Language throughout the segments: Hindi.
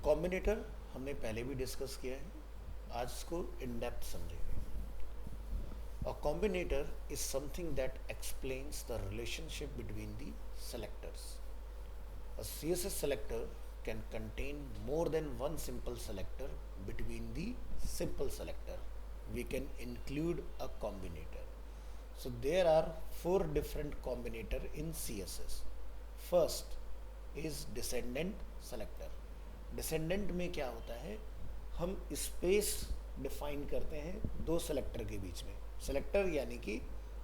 कॉम्बिनेटर हमने पहले भी डिस्कस किया है, आज इसको इन डेप्थ समझेंगे। A combinator is something that explains the relationship between the selectors. A CSS selector can contain more than one simple selector between the simple selector. We can include a combinator. So there are four different combinator in CSS. First is descendant selector. Descendant में क्या होता है, हम स्पेस डिफाइन करते हैं दो सेलेक्टर के बीच में। सेलेक्टर यानी कि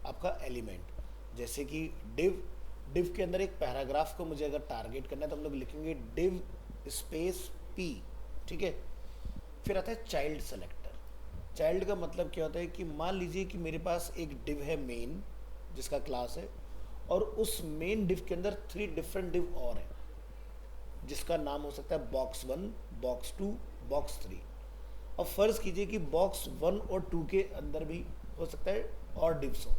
आपका एलिमेंट, जैसे कि डिव के अंदर एक पैराग्राफ को मुझे अगर टारगेट करना है तो हम लोग लिखेंगे डिव स्पेस पी, ठीक है। फिर आता है चाइल्ड सेलेक्टर। चाइल्ड का मतलब क्या होता है कि मान लीजिए कि मेरे पास एक डिव है मेन जिसका क्लास है, और उस मेन डिव के अंदर 3 डिफरेंट डिव और हैं जिसका नाम हो सकता है बॉक्स 1, बॉक्स 2, बॉक्स 3। अब फर्ज कीजिए कि बॉक्स 1 और 2 के अंदर भी हो सकता है और डिव्स हो।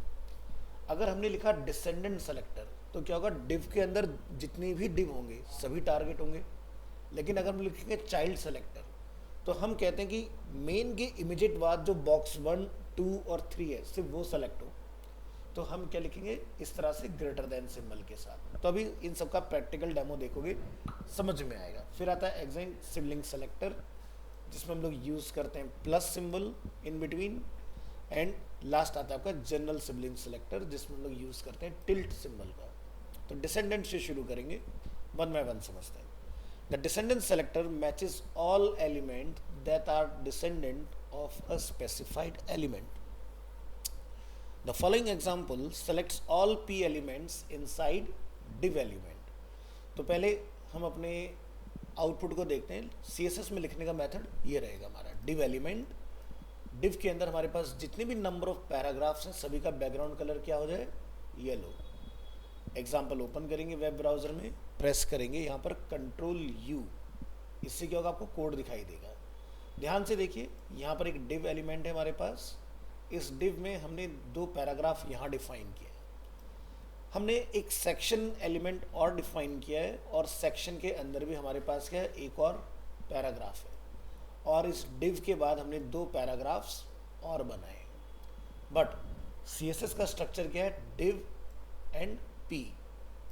अगर हमने लिखा डिसेंडेंट सेलेक्टर तो क्या होगा, डिव के अंदर जितने भी डिव होंगे सभी टारगेट होंगे। लेकिन अगर हम लिखेंगे चाइल्ड सेलेक्टर तो हम कहते हैं कि मेन के इमीडिएट बाद जो बॉक्स 1, 2 और 3 है सिर्फ वो सेलेक्ट हो। तो हम क्या लिखेंगे, इस तरह से ग्रेटर देन सिंबल के साथ। तो अभी इन सब का प्रैक्टिकल डेमो देखोगे समझ में आएगा। फिर आता है एग्जैक्ट सिबलिंग सेलेक्टर, जिसमें हम लोग यूज़ करते हैं plus symbol in between. And last आता है आपका जनरल सिबलिंग सेलेक्टर, जिसमें हम लोग यूज़ करते हैं टिल्ट सिंबल का। तो डिसेंडेंट से शुरू करेंगे, वन बाय वन समझते हैं। The descendant selector matches all element that are descendant of a specified element. The following example selects all p elements inside div element। तो पहले हम अपने आउटपुट को देखते हैं। CSS में लिखने का मेथड ये रहेगा हमारा, div element। div के अंदर हमारे पास जितने भी नंबर ऑफ पैराग्राफ्स हैं सभी का बैकग्राउंड कलर क्या हो जाए, येलो। एग्जाम्पल ओपन करेंगे वेब ब्राउजर में, प्रेस करेंगे यहाँ पर Ctrl+U, इससे क्या होगा, आपको कोड दिखाई देगा। ध्यान से देखिए, यहाँ पर एक div एलिमेंट है हमारे पास। इस डिव में हमने 2 पैराग्राफ यहाँ डिफाइन किया है। हमने एक सेक्शन एलिमेंट और डिफाइन किया है, और सेक्शन के अंदर भी हमारे पास क्या है, एक और पैराग्राफ है। और इस डिव के बाद हमने 2 पैराग्राफ्स और बनाए। बट CSS का स्ट्रक्चर क्या है, डिव एंड पी,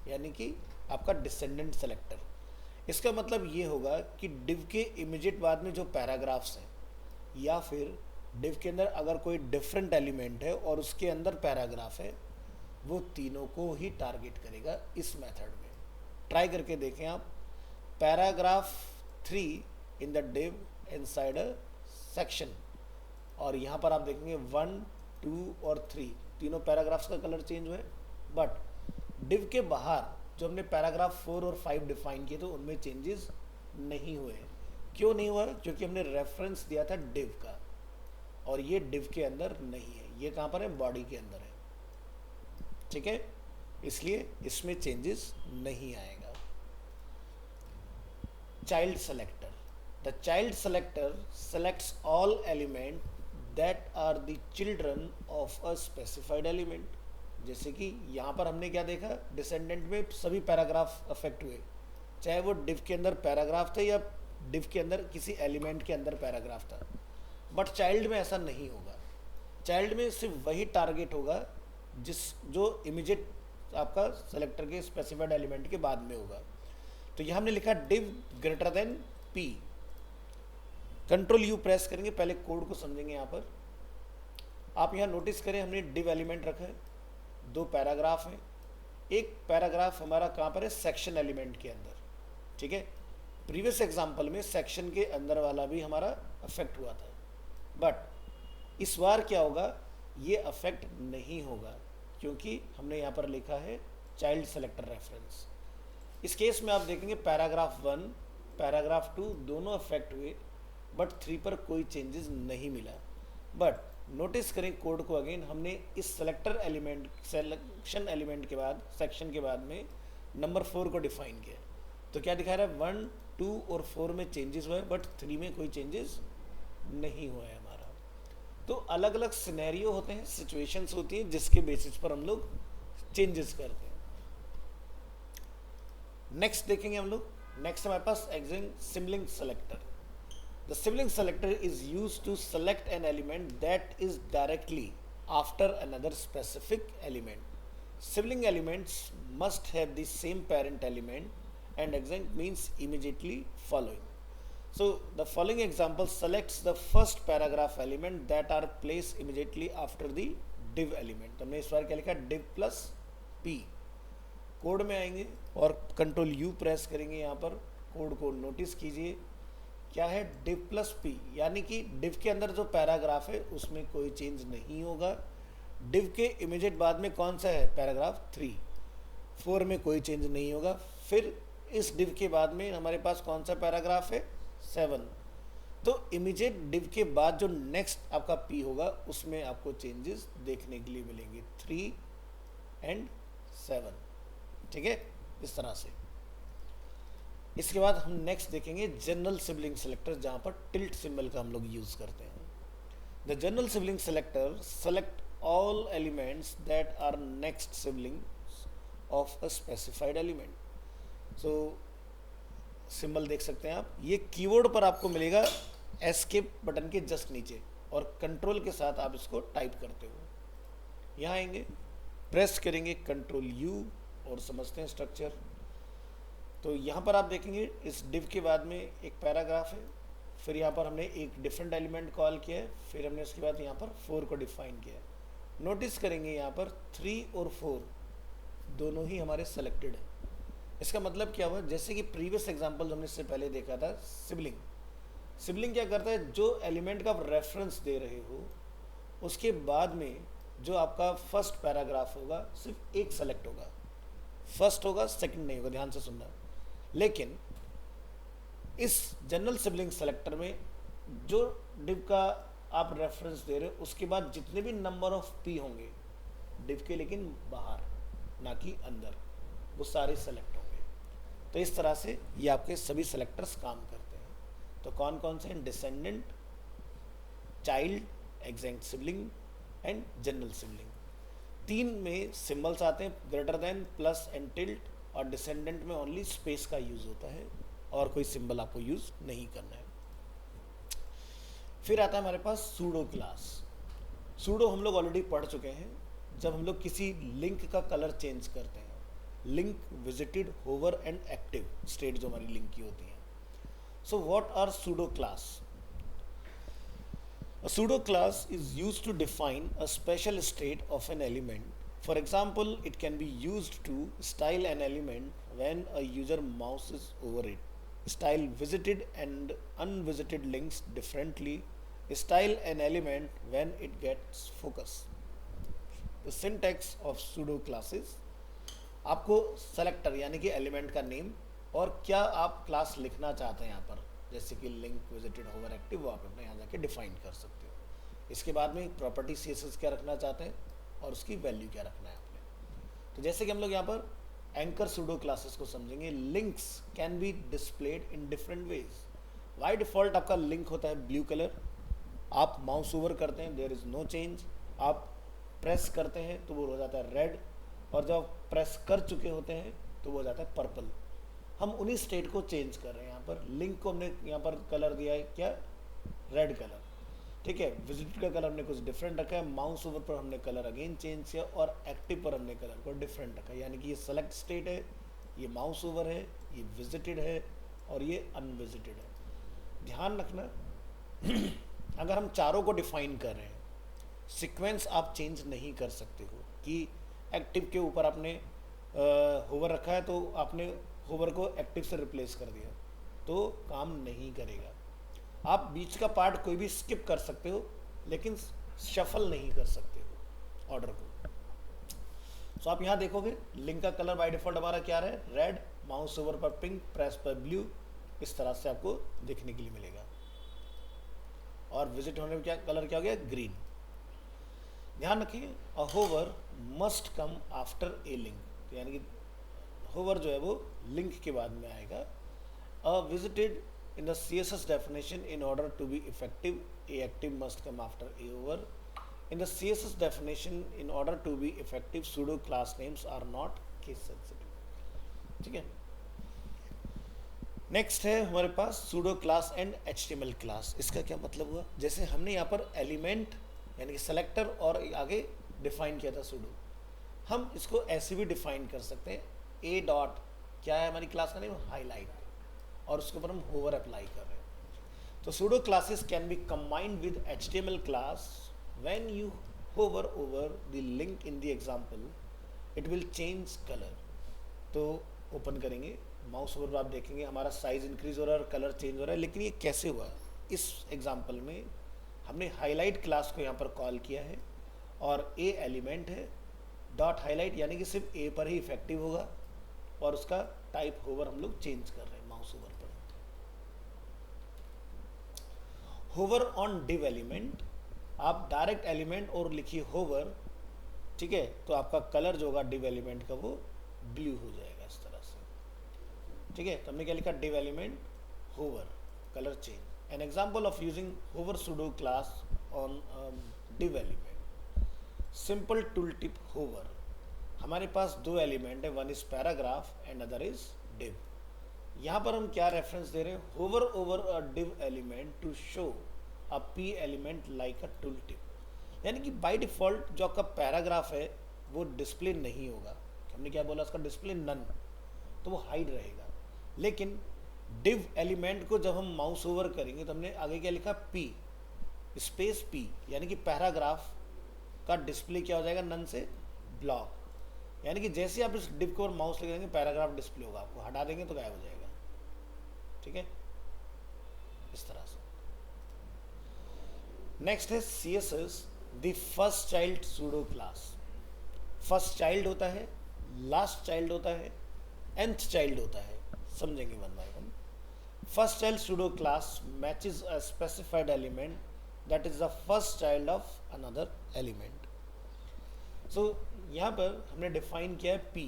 यानी कि आपका डिसेंडेंट सेलेक्टर। इसका मतलब ये होगा कि डिव के इमीडिएट बाद में जो पैराग्राफ्स हैं, या फिर डिव के अंदर अगर कोई डिफरेंट एलिमेंट है और उसके अंदर पैराग्राफ है, वो तीनों को ही टारगेट करेगा इस मेथड में। ट्राई करके देखें आप, paragraph 3 in the div inside a section, और यहाँ पर आप देखेंगे 1, 2 और 3 तीनों पैराग्राफ्स का कलर चेंज हुआ है। बट डिव के बाहर जो हमने पैराग्राफ 4 और 5 डिफाइन किए तो उनमें चेंजेस नहीं हुए। क्यों नहीं हुआ, क्योंकि हमने रेफरेंस दिया था डिव का, और ये डिव के अंदर नहीं है, ये कहाँ पर है, बॉडी के अंदर है, ठीक है। इसलिए इसमें चेंजेस नहीं आएगा। Child selector. The child selector selects all element that are the children of a specified element. जैसे कि यहाँ पर हमने क्या देखा, डिसेंडेंट में सभी पैराग्राफ अफेक्ट हुए, चाहे वो डिव के अंदर पैराग्राफ थे या डिव के अंदर किसी एलिमेंट के अंदर पैराग्राफ था। बट चाइल्ड में ऐसा नहीं होगा। चाइल्ड में सिर्फ वही टारगेट होगा जो इमीडिएट आपका सेलेक्टर के स्पेसिफाइड एलिमेंट के बाद में होगा। तो यहाँ हमने लिखा div greater than P. Ctrl+U press करेंगे, पहले कोड को समझेंगे। यहाँ पर आप यहाँ नोटिस करें, हमने डिव एलिमेंट रखा है, 2 पैराग्राफ हैं। एक पैराग्राफ हमारा कहाँ पर है, सेक्शन एलिमेंट के अंदर, ठीक है। प्रीवियस एग्जाम्पल में सेक्शन के अंदर वाला भी हमारा अफेक्ट हुआ था, बट इस बार क्या होगा, ये अफेक्ट नहीं होगा, क्योंकि हमने यहाँ पर लिखा है चाइल्ड सेलेक्टर रेफरेंस। इस केस में आप देखेंगे पैराग्राफ 1, पैराग्राफ 2 दोनों अफेक्ट हुए, बट 3 पर कोई चेंजेस नहीं मिला। बट नोटिस करें कोड को अगेन, हमने इस सेलेक्टर एलिमेंट, सेलेक्शन एलिमेंट के बाद, सेक्शन के बाद में नंबर 4 को डिफाइन किया। तो क्या दिखा रहा है, 1, 2 और 4 में चेंजेस हुए, बट 3 में कोई चेंजेस नहीं हुआ है हमारा। तो अलग अलग सिनेरियो होते हैं, सिचुएशंस होती हैं, जिसके बेसिस पर हम लोग चेंजेस करते हैं। नेक्स्ट देखेंगे हम लोग नेक्स्ट हमारे पास एग्जिंग sibling selector. The sibling selector is use to select an element that is directly after another specific element. Sibling elements must have the same parent element and adjunct means immediately following. So the following example selects the first paragraph element that are placed immediately after the div element. तो हमने इस बार क्या लिखा div plus p. कोड में आएंगे और कंट्रोल यू प्रेस करेंगे. यहाँ पर कोड को नोटिस कीजिए क्या है div प्लस पी, यानी कि div के अंदर जो पैराग्राफ है उसमें कोई चेंज नहीं होगा. div के इमीडिएट बाद में कौन सा है पैराग्राफ 3, 4 में कोई चेंज नहीं होगा. फिर इस div के बाद में हमारे पास कौन सा पैराग्राफ है 7. तो इमीडिएट div के बाद जो नेक्स्ट आपका p होगा उसमें आपको चेंजेस देखने के लिए मिलेंगे 3 एंड 7. ठीक है, इस तरह से. इसके बाद हम नेक्स्ट देखेंगे जनरल सिबलिंग सेलेक्टर, जहाँ पर टिल्ट सिंबल का हम लोग यूज़ करते हैं. The general sibling selector select all elements that are next sibling of a specified element. So symbol देख सकते हैं आप, ये कीबोर्ड पर आपको मिलेगा एस्केप बटन के जस्ट नीचे, और कंट्रोल के साथ आप इसको टाइप करते हो. यहाँ आएंगे, प्रेस करेंगे कंट्रोल यू और समझते हैं स्ट्रक्चर. तो यहाँ पर आप देखेंगे इस div के बाद में एक पैराग्राफ है, फिर यहाँ पर हमने एक डिफरेंट एलिमेंट कॉल किया है, फिर हमने उसके बाद यहाँ पर 4 को डिफाइन किया है. नोटिस करेंगे यहाँ पर 3 और 4 दोनों ही हमारे सेलेक्टेड है. इसका मतलब क्या हुआ, जैसे कि प्रीवियस एग्जांपल हमने इससे पहले देखा था सिबलिंग. सिबलिंग क्या करता है, जो एलिमेंट का आप रेफरेंस दे रहे हो उसके बाद में जो आपका फर्स्ट पैराग्राफ होगा सिर्फ एक सेलेक्ट होगा, फर्स्ट होगा सेकंड नहीं होगा. ध्यान से सुनना. लेकिन इस जनरल सिबलिंग सेलेक्टर में जो div का आप रेफरेंस दे रहे हो उसके बाद जितने भी नंबर ऑफ p होंगे div के, लेकिन बाहर ना कि अंदर, वो सारे सेलेक्ट होंगे. तो इस तरह से ये आपके सभी सेलेक्टर्स काम करते हैं. तो कौन कौन से हैं, descendant, child, exact sibling and general sibling. 3 में सिंबल्स आते हैं greater than, plus and tilt, और डिसेंडेंट में ओनली स्पेस का यूज होता है और कोई सिंबल आपको यूज नहीं करना है. फिर आता है हमारे पास सूडो क्लास. सूडो हम लोग ऑलरेडी पढ़ चुके हैं, जब हम लोग किसी लिंक का कलर चेंज करते हैं. Link, visited, hover and active state जो हमारी लिंक की होती है. So what are pseudo class? A pseudo class is used to define a special state of an element. For example, it can be used to style an element when a user mouses over it. Style visited and unvisited links differently. Style an element when it gets focus. The syntax of pseudo classes. आपको सेलेक्टर यानी कि एलिमेंट का नेम और क्या आप क्लास लिखना चाहते हैं यहाँ पर, जैसे कि लिंक, विजिटेड, होवर, एक्टिव, वो आप अपने यहाँ जाके डिफाइन कर सकते हो. इसके बाद में प्रॉपर्टी CSS क्या रखना चाहते हैं और उसकी वैल्यू क्या रखना है आपने. तो जैसे कि हम लोग यहाँ पर एंकर सूडो क्लासेस को समझेंगे. Links can be displayed in different ways. By default आपका लिंक होता है ब्लू कलर, आप माउस ओवर करते हैं, देयर इज नो चेंज. आप प्रेस करते हैं तो वो हो जाता है रेड, और जब आप प्रेस कर चुके होते हैं तो वो हो जाता है पर्पल. हम उन्हीं स्टेट को चेंज कर रहे हैं. यहाँ पर लिंक को हमने यहाँ पर कलर दिया है क्या, रेड कलर. ठीक है, विजिट का कलर हमने कुछ डिफरेंट रखा है, माउस ओवर पर हमने कलर अगेन चेंज किया, और एक्टिव पर हमने कलर को डिफरेंट रखा है. यानी कि ये सेलेक्ट स्टेट है, ये माउस ओवर है, ये विजिटेड है और ये अनविजिटेड है. ध्यान रखना अगर हम चारों को डिफाइन कर रहे हैं, सीक्वेंस आप चेंज नहीं कर सकते हो कि एक्टिव के ऊपर आपने होवर रखा है तो आपने होवर को एक्टिव से रिप्लेस कर दिया, तो काम नहीं करेगा. आप बीच का पार्ट कोई भी स्किप कर सकते हो, लेकिन शफल नहीं कर सकते हो ऑर्डर को. सो आप यहाँ देखोगे लिंक का कलर बाय डिफॉल्ट हमारा क्या है, रेड, माउस ओवर पर पिंक, प्रेस पर ब्लू, इस तरह से आपको देखने के लिए मिलेगा. और विजिट होने में क्या कलर क्या हो गया, ग्रीन. ध्यान रखिए, अ hover must come after a link, यानी कि होवर जो है वो लिंक के बाद में आएगा. अ visited in the CSS definition, in order to be effective, a active must come after a over. In the CSS definition, in order to be effective, pseudo class names are not case sensitive. ठीक है. नेक्स्ट है हमारे पास pseudo class and HTML class. इसका क्या मतलब हुआ, जैसे हमने यहाँ पर एलिमेंट यानी कि सेलेक्टर और आगे डिफाइन किया था सूडो, हम इसको ऐसे भी डिफाइन कर सकते हैं। ए डॉट क्या है हमारी क्लास का नेम, हाईलाइट, और उसके ऊपर हम होवर अप्लाई कर रहे हैं। तो pseudo classes can be combined with HTML class when you hover over the link in the example it will change colour. तो ओपन करेंगे, माउस ओवर पर आप देखेंगे हमारा साइज इंक्रीज हो रहा है और कलर चेंज हो रहा है। लेकिन ये कैसे हुआ, इस एग्जांपल में हमने हाईलाइट क्लास को यहाँ पर कॉल किया है और ए एलिमेंट है, डॉट हाईलाइट यानी कि सिर्फ ए पर ही इफेक्टिव होगा, और उसका टाइप होवर हम लोग चेंज कर रहे हैं माउस ओवर पर। होवर ऑन डिव एलिमेंट, आप डायरेक्ट एलिमेंट और लिखिए होवर, ठीक है, तो आपका कलर जो होगा डिव एलिमेंट का वो ब्लू हो जाएगा इस तरह से, ठीक है। तो हमने क्या लिखा, div element hover colour change. An example of using hover pseudo class on div element, simple tool tip hover. हमारे पास दो एलिमेंट है, one is paragraph and other is div. यहाँ पर हम क्या रेफरेंस दे रहे हैं, hover over a div element to show a p element like a tool tip. यानी कि बाय डिफॉल्ट जो आपका पैराग्राफ है वो डिस्प्ले नहीं होगा, हमने क्या बोला उसका डिस्प्ले नन, तो वो हाइड रहेगा। लेकिन डिव एलिमेंट को जब हम माउस ओवर करेंगे तो हमने आगे क्या लिखा, पी स्पेस पी, यानी कि पैराग्राफ का डिस्प्ले क्या हो जाएगा, नन से ब्लॉक। यानी कि जैसे आप इस डिव को माउस लेके देंगे पैराग्राफ डिस्प्ले होगा, आपको हटा देंगे तो गायब हो जाएगा, ठीक है, इस तरह से। नेक्स्ट है CSS the first child pseudo class. First child होता है, लास्ट चाइल्ड होता है, nth चाइल्ड होता है, समझेंगे one by one. First child pseudo class matches a specified element that is the first child of another element. So यहाँ पर हमने डिफाइन किया है P।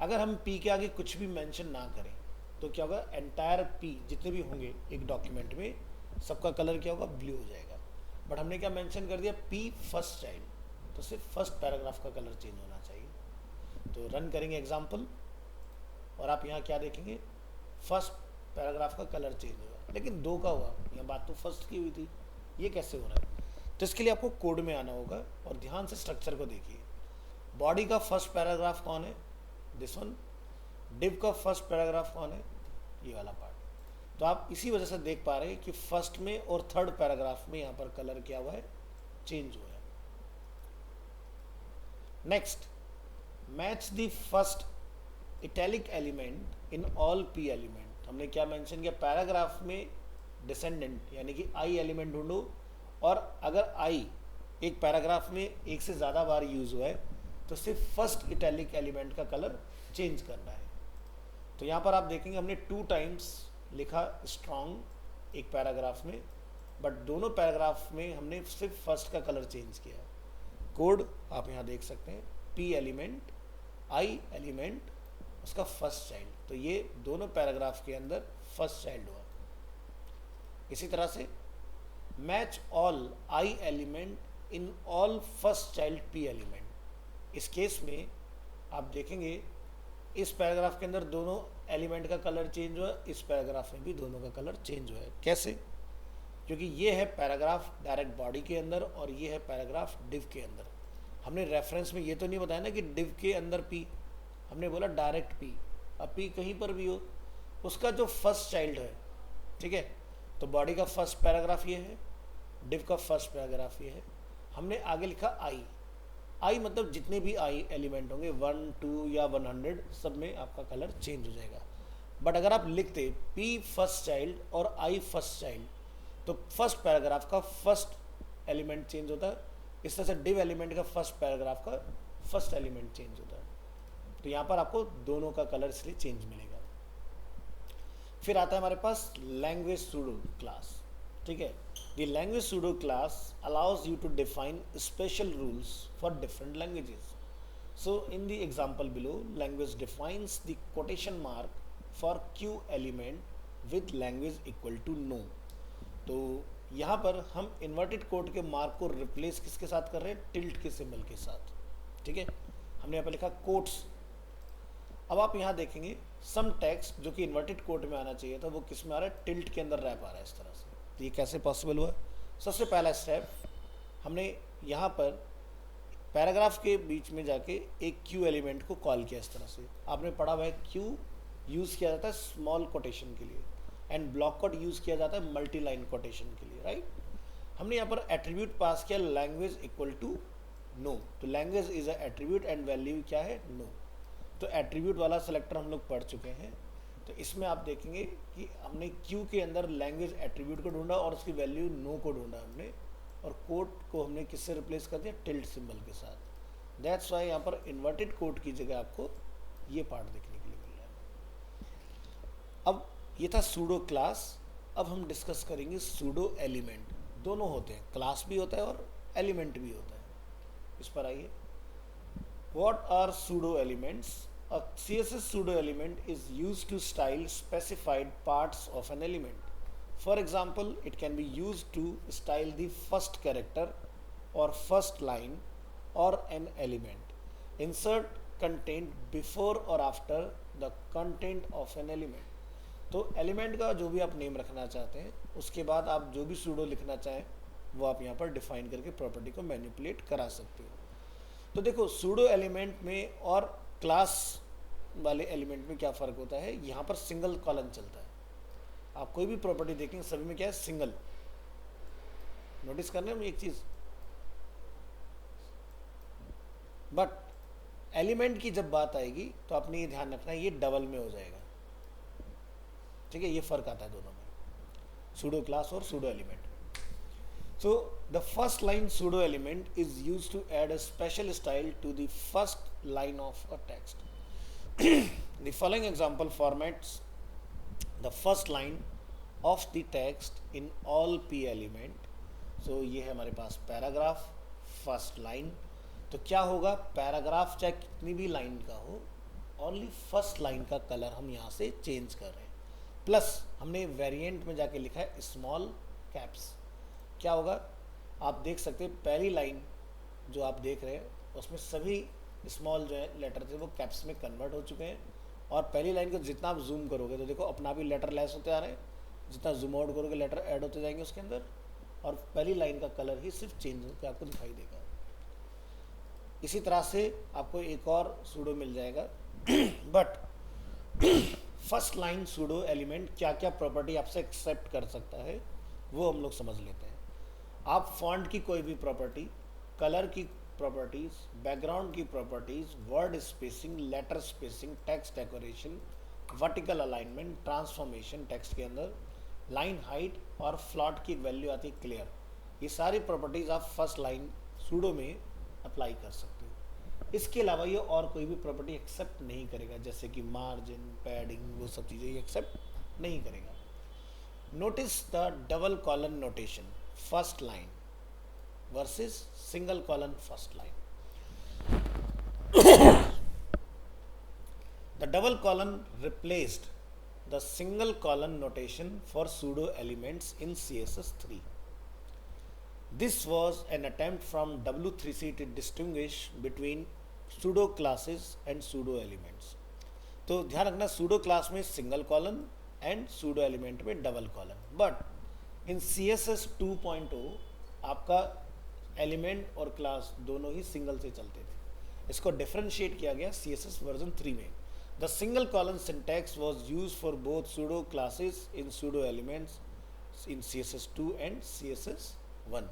अगर हम P के आगे कुछ भी मेंशन ना करें तो क्या होगा, एंटायर P जितने भी होंगे एक डॉक्यूमेंट में सबका कलर क्या होगा, ब्लू हो जाएगा। बट हमने क्या मेंशन कर दिया, P फर्स्ट चाइल्ड, तो सिर्फ फर्स्ट पैराग्राफ का कलर चेंज होना चाहिए। तो रन करेंगे एग्जाम्पल और आप यहाँ क्या देखेंगे, फर्स्ट पैराग्राफ का कलर चेंज हुआ, लेकिन दो का हुआ, यहाँ बात तो फर्स्ट की हुई थी, ये कैसे हो रहा है। तो इसके लिए आपको कोड में आना होगा और ध्यान से स्ट्रक्चर को देखिए। बॉडी का फर्स्ट पैराग्राफ कौन है, दिस वन। डिव का फर्स्ट पैराग्राफ कौन है, ये वाला पार्ट। तो आप इसी वजह से देख पा रहे हैं कि फर्स्ट में और थर्ड पैराग्राफ में यहाँ पर कलर क्या हुआ है, चेंज हुआ है। Next, match the first italic element in all P element. हमने क्या मेंशन किया, पैराग्राफ में डिसेंडेंट यानी कि I एलिमेंट ढूंढो, और अगर I एक पैराग्राफ में एक से ज़्यादा बार यूज हुआ है तो सिर्फ फर्स्ट इटैलिक एलिमेंट का कलर चेंज करना है। तो यहाँ पर आप देखेंगे हमने 2 टाइम्स लिखा स्ट्रॉन्ग एक पैराग्राफ में, बट दोनों पैराग्राफ में हमने सिर्फ फर्स्ट का कलर चेंज किया। कोड आप यहाँ देख सकते हैं, P एलिमेंट, I एलिमेंट, उसका फर्स्ट चाइल्ड, तो ये दोनों पैराग्राफ के अंदर फर्स्ट चाइल्ड हुआ। इसी तरह से match all I element in all first child P element. इस केस में आप देखेंगे इस पैराग्राफ के अंदर दोनों एलिमेंट का कलर चेंज हुआ, इस पैराग्राफ में भी दोनों का कलर चेंज हुआ है। कैसे, क्योंकि ये है पैराग्राफ डायरेक्ट बॉडी के अंदर और ये है पैराग्राफ डिव के अंदर। हमने रेफरेंस में ये तो नहीं बताया ना कि डिव के अंदर P, हमने बोला डायरेक्ट P। अब P कहीं पर भी हो, उसका जो फर्स्ट चाइल्ड है, ठीक है, तो बॉडी का फर्स्ट पैराग्राफ ये है, डिव का फर्स्ट पैराग्राफ ये है। हमने आगे लिखा I मतलब जितने भी I एलिमेंट होंगे 1, 2 या 100, सब में आपका कलर चेंज हो जाएगा। बट अगर आप लिखते P फर्स्ट चाइल्ड और I फर्स्ट चाइल्ड, तो फर्स्ट पैराग्राफ का फर्स्ट एलिमेंट चेंज होता है। इस तरह से डिव एलिमेंट का फर्स्ट पैराग्राफ का फर्स्ट एलिमेंट चेंज होता है। तो यहाँ पर आपको दोनों का कलर इसलिए चेंज मिलेगा। फिर आता है हमारे पास लैंग्वेज सूडो क्लास, ठीक है। The language pseudo class allows you to define special rules for different languages. So in the example below, language defines the quotation mark for Q element with language equal to no. तो यहाँ पर हम इन्वर्टेड कोड के मार्क को रिप्लेस किसके साथ कर रहे हैं, टिल्ट के सिंबल के साथ, ठीक है। हमने यहाँ पर लिखा कोट्स, अब आप यहाँ देखेंगे सम टेक्स्ट जो कि इन्वर्टेड कोट में आना चाहिए था वो किस में आ रहा है, टिल्ट के अंदर रैप आ रहा है इस तरह से। तो ये कैसे पॉसिबल हुआ? सबसे पहला स्टेप, हमने यहाँ पर पैराग्राफ के बीच में जाके एक क्यू एलिमेंट को कॉल किया इस तरह से। आपने पढ़ा हुआ है क्यू यूज़ किया जाता है स्मॉल कोटेशन के लिए एंड ब्लॉक कोट यूज़ किया जाता है मल्टी लाइन कोटेशन के लिए, राइट। हमने यहाँ पर एट्रीब्यूट पास किया लैंग्वेज इक्वल टू नो, तो language is a attribute and value क्या है, नो। तो एट्रीब्यूट वाला सेलेक्टर हम लोग पढ़ चुके हैं। तो इसमें आप देखेंगे कि हमने क्यू के अंदर लैंग्वेज एट्रीब्यूट को ढूंढा और उसकी वैल्यू नो को ढूंढा हमने, और कोट को हमने किससे रिप्लेस कर दिया, टिल्ट सिंबल के साथ। दैट्स वाई यहाँ पर इन्वर्टेड कोट की जगह आपको ये पार्ट देखने के लिए मिल रहा है। अब ये था सूडो क्लास। अब हम डिस्कस करेंगे सूडो एलिमेंट। दोनों होते हैं, क्लास भी होता है और एलिमेंट भी होता है। इस पर आइए। What are pseudo elements? A CSS pseudo element is used to style specified parts of an element. For example, it can be used to style the first character or first line or an element. Insert content before or after the content of an element. तो एलिमेंट का जो भी आप नेम रखना चाहते हैं उसके बाद आप जो भी सूडो लिखना चाहें वो आप यहाँ पर डिफाइन करके प्रॉपर्टी को मैनिपुलेट करा सकते हो। तो देखो सूडो एलिमेंट में और क्लास वाले एलिमेंट में क्या फ़र्क होता है, यहाँ पर सिंगल कॉलन चलता है। आप कोई भी प्रॉपर्टी देखेंगे सभी में क्या है, सिंगल। नोटिस करने में एक चीज़, बट एलिमेंट की जब बात आएगी तो आपने ये ध्यान रखना है ये डबल में हो जाएगा, ठीक है। ये फ़र्क आता है दोनों में, सूडो क्लास और pseudo element. So the first line pseudo element is used to add a special style to the first line of a text. The following example formats the first line of the text in all p element. So ये है हमारे पास पैराग्राफ, फर्स्ट लाइन। तो क्या होगा, पैराग्राफ चाहे कितनी भी लाइन का हो, ओनली फर्स्ट लाइन का कलर हम यहाँ से चेंज कर रहे हैं। प्लस हमने वेरिएंट में जाके लिखा है स्मॉल कैप्स। क्या होगा, आप देख सकते हैं पहली लाइन जो आप देख रहे हैं उसमें सभी स्मॉल जो है लेटर थे वो कैप्स में कन्वर्ट हो चुके हैं। और पहली लाइन को जितना आप जूम करोगे तो देखो अपना भी लेटर लेस होते आ रहे हैं, जितना जूम आउट करोगे लेटर ऐड होते जाएंगे उसके अंदर, और पहली लाइन का कलर ही सिर्फ चेंज होकर आपको दिखाई देगा। इसी तरह से आपको एक और सूडो मिल जाएगा। But first line pseudo element क्या क्या प्रॉपर्टी आपसे एक्सेप्ट कर सकता है वो हम लोग समझ लेते हैं। आप फॉन्ट की कोई भी प्रॉपर्टी, कलर की प्रॉपर्टीज, बैकग्राउंड की properties, word spacing, letter spacing, text decoration, vertical alignment, transformation text के अंदर, लाइन हाइट और फ्लॉट की वैल्यू आती है क्लियर, ये सारी प्रॉपर्टीज आप फर्स्ट लाइन सूडो में अप्लाई कर सकते हो। इसके अलावा ये और कोई भी प्रॉपर्टी एक्सेप्ट नहीं करेगा, जैसे कि मार्जिन, पैडिंग, वो सब चीज़ें ये एक्सेप्ट नहीं करेगा। Notice the double colon notation, first line versus single colon first line. The double colon replaced the single colon notation for pseudo elements in CSS3. This was an attempt from W3C to distinguish between pseudo classes and pseudo elements. तो ध्यान रखना pseudo class में single colon and pseudo element में double colon, but in CSS 2.0 आपका एलिमेंट और क्लास दोनों ही सिंगल से चलते थे। इसको डिफरेंशिएट किया गया CSS वर्जन 3 में। The single colon syntax was used for both pseudo classes in pseudo elements in CSS 2 and CSS 1।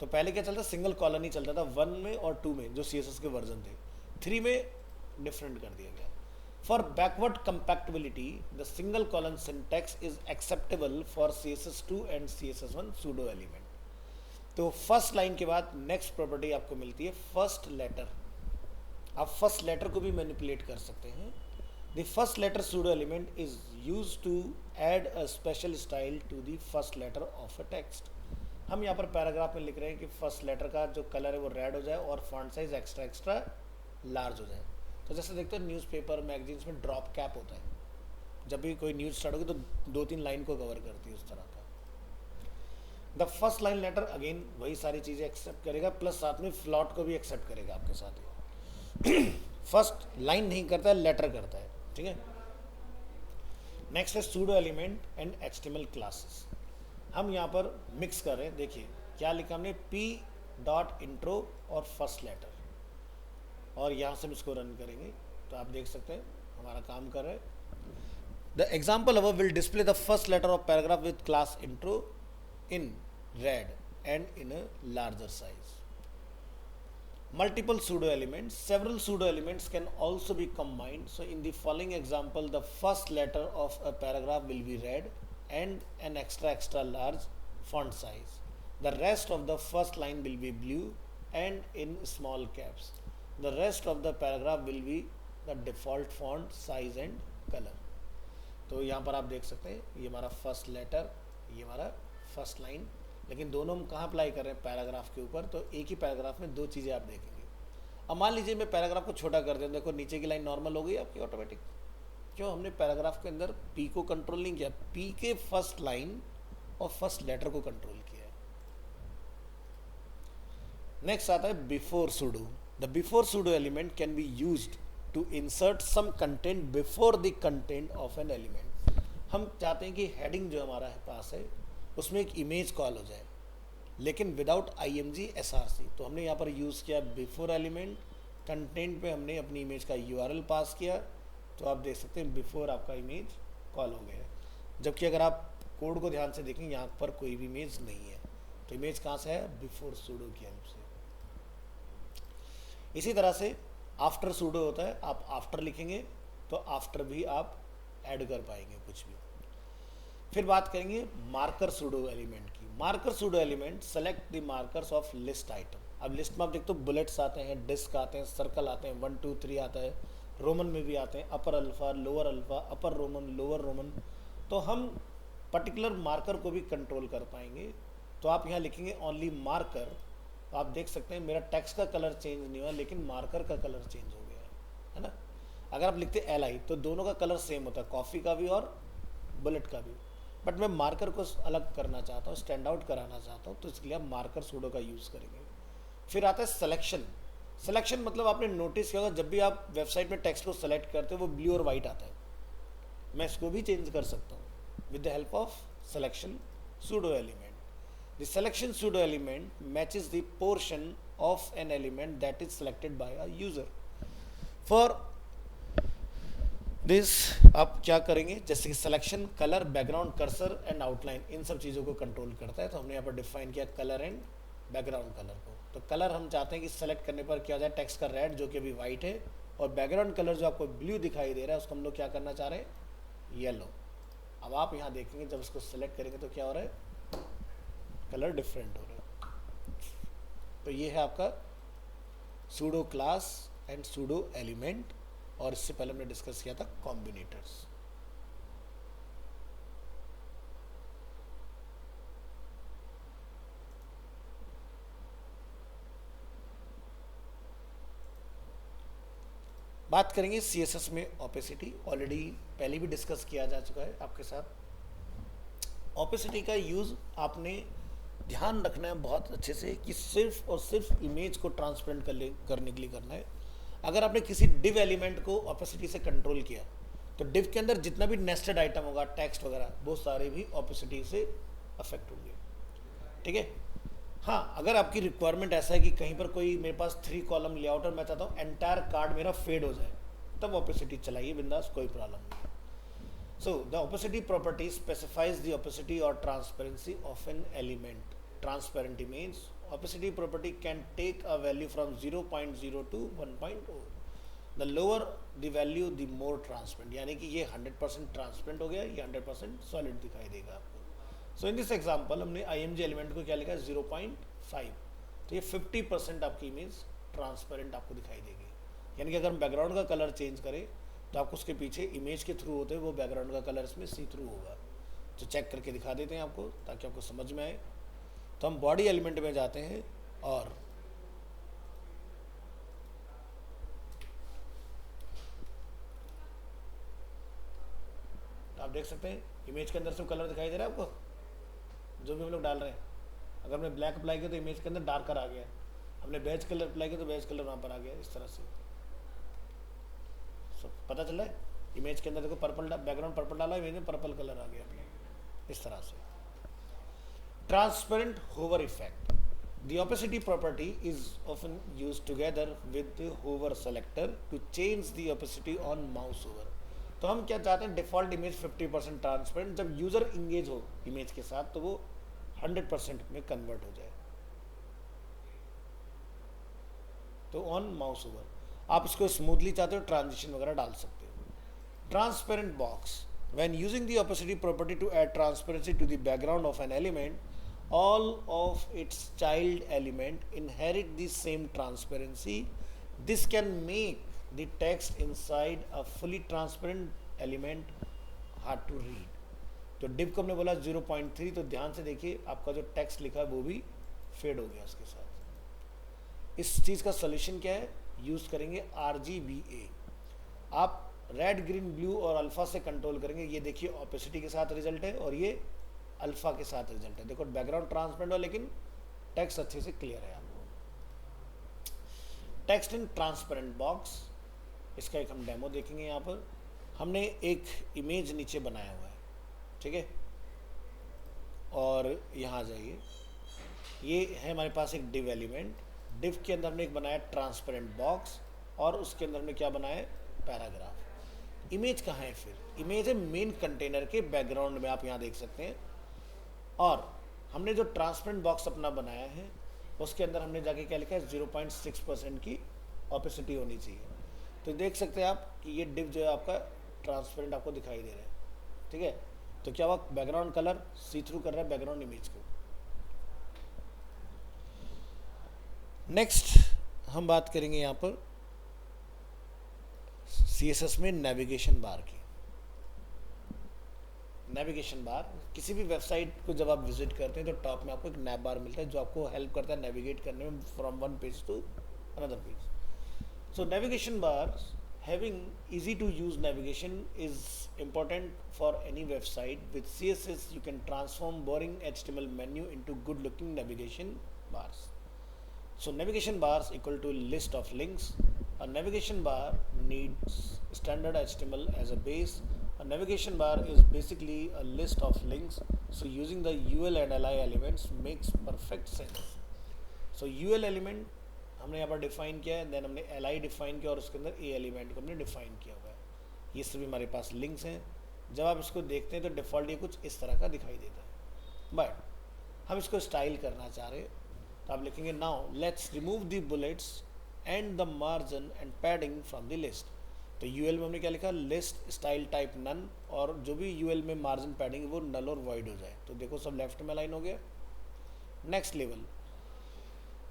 तो पहले क्या चलता, सिंगल कॉलन ही चलता था 1 में और 2 में जो CSS के वर्जन थे। 3 में डिफरेंट कर दिया गया। For backward compatibility, the single colon syntax is acceptable for CSS2 and CSS1 pseudo element. तो फर्स्ट लाइन के बाद नेक्स्ट प्रॉपर्टी आपको मिलती है फर्स्ट लेटर। आप फर्स्ट लेटर को भी मैनिपुलेट कर सकते हैं। The first letter pseudo element is use to add a special style to the first letter of a text. हम यहाँ पर पैराग्राफ में लिख रहे हैं कि फर्स्ट लेटर का जो कलर है वो रेड हो जाए और फॉन्ट साइज एक्स्ट्रा लार्ज हो जाए। तो जैसे देखते हैं न्यूज़पेपर मैगजीन्स में ड्रॉप कैप होता है, जब भी कोई न्यूज़ स्टार्ट होगी तो 2-3 लाइन को कवर करती है उस तरह का। The first line letter again वही सारी चीज़ें एक्सेप्ट करेगा, प्लस साथ में फ्लॉट को भी एक्सेप्ट करेगा आपके साथ ही। फर्स्ट लाइन नहीं करता है, लेटर करता है, ठीक है। नेक्स्ट है pseudo element and HTML classes. हम यहाँ पर मिक्स कर रहे हैं, देखिए क्या लिखा हमने, पी डॉट इंट्रो और फर्स्ट लेटर, और यहाँ से हम इसको रन करेंगे तो आप देख सकते हैं हमारा काम कर रहा है। The example above will display the first letter of paragraph with class intro in red and in a larger size. Multiple pseudo elements, several pseudo elements can also be combined. So in the following example, the first letter of a paragraph will be red and an extra large font size. The rest of the first line will be blue and in small caps. The rest of the paragraph will be the default font size and color. तो यहाँ पर आप देख सकते हैं ये हमारा फर्स्ट लेटर, ये हमारा फर्स्ट लाइन, लेकिन दोनों हम कहाँ अप्लाई कर रहे हैं, पैराग्राफ के ऊपर। तो एक ही पैराग्राफ में दो चीज़ें आप देखेंगे। अब मान लीजिए मैं पैराग्राफ को छोटा कर दूँ, देखो नीचे की लाइन नॉर्मल हो गई आपकी ऑटोमेटिक, क्यों, हमने पैराग्राफ के अंदर पी को कंट्रोल नहीं किया, पी के फर्स्ट लाइन और फर्स्ट लेटर को कंट्रोल किया है। नेक्स्ट आता है before pseudo. The before pseudo element can be used to insert some content before the content of an element. हम चाहते हैं कि हेडिंग जो हमारा पास है उसमें एक इमेज कॉल हो जाए, लेकिन विदाउट IMG SRC। तो हमने यहाँ पर यूज़ किया बिफोर एलिमेंट, कंटेंट पे हमने अपनी इमेज का URL पास किया, तो आप देख सकते हैं बिफोर आपका इमेज कॉल हो गया है। जबकि अगर आप कोड को ध्यान से देखें यहाँ पर कोई भी इमेज नहीं है, तो इमेज कहाँ से है, बिफोर सूडो की हेल्प से। इसी तरह से आफ्टर सूडो होता है, आप आफ्टर लिखेंगे तो आफ्टर भी आप ऐड कर पाएंगे कुछ भी। फिर बात करेंगे मार्कर सूडो एलिमेंट की। Marker pseudo element select the markers of list item. अब लिस्ट में आप देखते हो बुलेट्स आते हैं, डिस्क आते हैं, सर्कल आते हैं, 1 2 3 आता है, रोमन में भी आते हैं, अपर अल्फा, अपर रोमन, लोअर रोमन। तो हम पर्टिकुलर मार्कर को भी कंट्रोल कर पाएंगे। तो आप यहाँ लिखेंगे ओनली मार्कर, तो आप देख सकते हैं मेरा टेक्स्ट का कलर चेंज नहीं हुआ, लेकिन मार्कर का कलर चेंज हो गया है ना। अगर आप लिखते LI तो दोनों का कलर सेम होता है, कॉफ़ी का भी और बुलेट का भी, बट मैं मार्कर को अलग करना चाहता हूँ, स्टैंड आउट कराना चाहता हूँ, तो इसके लिए आप मार्कर सूडो का यूज़ करेंगे। फिर आता है सिलेक्शन। सिलेक्शन मतलब आपने नोटिस किया होगा जब भी आप वेबसाइट में टेक्स्ट को सेलेक्ट करते हो वो ब्लू और वाइट आता है, मैं इसको भी चेंज कर सकता हूँ with the help of selection pseudo element. The selection pseudo element matches the portion of an element that is selected by a user. For this आप क्या करेंगे, जैसे कि selection, colour, background, cursor and outline, इन सब चीज़ों को कंट्रोल करता है। तो हमने यहाँ पर डिफाइन किया कलर एंड बैकग्राउंड कलर को। तो कलर हम चाहते हैं कि सेलेक्ट करने पर क्या हो जाए, टेक्स्ट का रेड जो कि अभी वाइट है, और बैकग्राउंड कलर जो आपको ब्लू दिखाई दे रहा है उसको हम लोग क्या करना चाह रहे हैं, येलो। अब आप यहाँ देखेंगे जब उसको सेलेक्ट करेंगे तो क्या हो रहा है, कलर डिफरेंट हो रहा है। तो ये है आपका pseudo class and pseudo element, और इससे पहले हमने डिस्कस किया था कॉम्बिनेटर्स। बात करेंगे CSS में ओपेसिटी, ऑलरेडी पहले भी डिस्कस किया जा चुका है आपके साथ। ओपेसिटी का यूज़ आपने ध्यान रखना है बहुत अच्छे से कि सिर्फ और सिर्फ इमेज को ट्रांसपेरेंट करने के लिए करना है। अगर आपने किसी डिव एलिमेंट को ओपेसिटी से कंट्रोल किया तो डिव के अंदर जितना भी नेस्टेड आइटम होगा, टेक्स्ट वगैरह, वो सारे भी ओपेसिटी से अफेक्ट होंगे, ठीक है। हाँ, अगर आपकी रिक्वायरमेंट ऐसा है कि कहीं पर कोई मेरे पास 3 कॉलम लेआउट और मैं चाहता हूँ एंटायर कार्ड मेरा फेड हो जाए, तब ओपेसिटी चलाइए बिंदास, कोई प्रॉब्लम नहीं। So the opacity property specifies the opacity or transparency of an element. Transparent means opacity property can take a value from 0.0 to 1.0. The lower the value, the more transparent. यानी कि ये 100% transparent हो गया, ये 100% solid दिखाई देगा आपको। So in this example हमने IMG element को क्या लिखा है, 0.5, तो ये 50% आपकी इमेज ट्रांसपेरेंट आपको दिखाई देगी। यानी कि अगर हम बैकग्राउंड का कलर चेंज करें तो आपको उसके पीछे इमेज के थ्रू होते हैं वो बैकग्राउंड का कलर इसमें सी थ्रू होगा। तो चेक करके दिखा देते हैं आपको ताकि आपको समझ में आए। तो हम बॉडी एलिमेंट में जाते हैं और आप देख सकते हैं इमेज के अंदर से कलर दिखाई दे रहा है आपको, जो भी हम लोग डाल रहे हैं। अगर हमने ब्लैक अप्लाई किया तो इमेज के अंदर डार्कर आ गया, हमने बेज कलर अप्लाई किया तो बेज कलर वहाँ पर आ गया, इस तरह से। पता चल रहा है? इमेज के अंदर देखो पर्पल, बैकग्राउंड पर्पल डाला, इमेज में पर्पल कलर आ गया अपने, इस तरह से। Transparent hover effect, the opacity property is often used together with the hover selector to change the opacity on mouse over। तो हम क्या चाहते हैं, डिफॉल्ट इमेज 50% ट्रांसपेरेंट, जब यूजर इंगेज हो इमेज के साथ तो वो 100% में कन्वर्ट हो जाए। तो ऑन माउस ओवर आप इसको स्मूथली चाहते हो, ट्रांजिशन वगैरह डाल सकते हो। Transparent box, when using the opacity property to add transparency to the background of an element, all of its child element inherit the same transparency. This can make the text inside a fully transparent element hard to read। तो div को हमने बोला 0.3, तो ध्यान से देखिए आपका जो टेक्स्ट लिखा है वो भी फेड हो गया उसके साथ। इस चीज़ का सोल्यूशन क्या है, यूज करेंगे RGBA। आप रेड ग्रीन ब्लू और अल्फा से कंट्रोल करेंगे। ये देखिए ऑपेसिटी के साथ रिजल्ट है और ये अल्फा के साथ रिजल्ट है। देखो बैकग्राउंड ट्रांसपेरेंट है लेकिन टेक्स्ट अच्छे से क्लियर है आपको। टेक्स्ट इन ट्रांसपेरेंट बॉक्स, इसका एक हम डेमो देखेंगे। यहाँ पर हमने एक इमेज नीचे बनाया हुआ है, ठीक है, और यहाँ आ जाइए, ये है हमारे पास एक डिव एलिमेंट। डिव के अंदर हमने एक बनाया ट्रांसपेरेंट बॉक्स और उसके अंदर हमने क्या बनाया, पैराग्राफ। इमेज कहाँ है फिर, इमेज है मेन कंटेनर के बैकग्राउंड में, आप यहाँ देख सकते हैं। और हमने जो ट्रांसपेरेंट बॉक्स अपना बनाया है उसके अंदर हमने जाके क्या लिखा है, 0.6% की ऑपेसिटी होनी चाहिए। तो देख सकते हैं आप कि ये डिव जो है आपका ट्रांसपेरेंट आपको दिखाई दे रहा है, ठीक है। तो क्या हुआ, बैकग्राउंड कलर सी थ्रू कर रहा है बैकग्राउंड इमेज को। नेक्स्ट हम बात करेंगे यहाँ पर CSS में नेविगेशन बार की। नेविगेशन बार, किसी भी वेबसाइट को जब आप विजिट करते हैं तो टॉप में आपको एक नैव बार मिलता है जो आपको हेल्प करता है नेविगेट करने में from one page to another page. So navigation bar having easy to use navigation is important for any website. With CSS you can transform boring HTML menu into good looking navigation bars. So navigation bars equal to list of links. A navigation bar needs standard HTML as a base. A navigation bar is basically a list of links. So using the UL and LI elements makes perfect sense. So UL element हमने यहाँ पर डिफाइन किया है, देन हमने LI डिफाइन किया और उसके अंदर A एलिमेंट को हमने डिफाइन किया हुआ है। ये सभी हमारे पास लिंक्स हैं। जब आप इसको देखते हैं तो डिफ़ॉल्ट ये कुछ इस तरह का दिखाई देता है, बट हम इसको स्टाइल करना चाह रहे हैं तो आप लिखेंगे now let's remove the bullets and the margin and padding from the list. तो यूएल में हमने क्या लिखा, लिस्ट स्टाइल टाइप नन, और जो भी यूएल में मार्जिन पैडिंग है वो नल और वॉइड हो जाए। तो देखो सब लेफ्ट में अलाइन हो गया। Next level,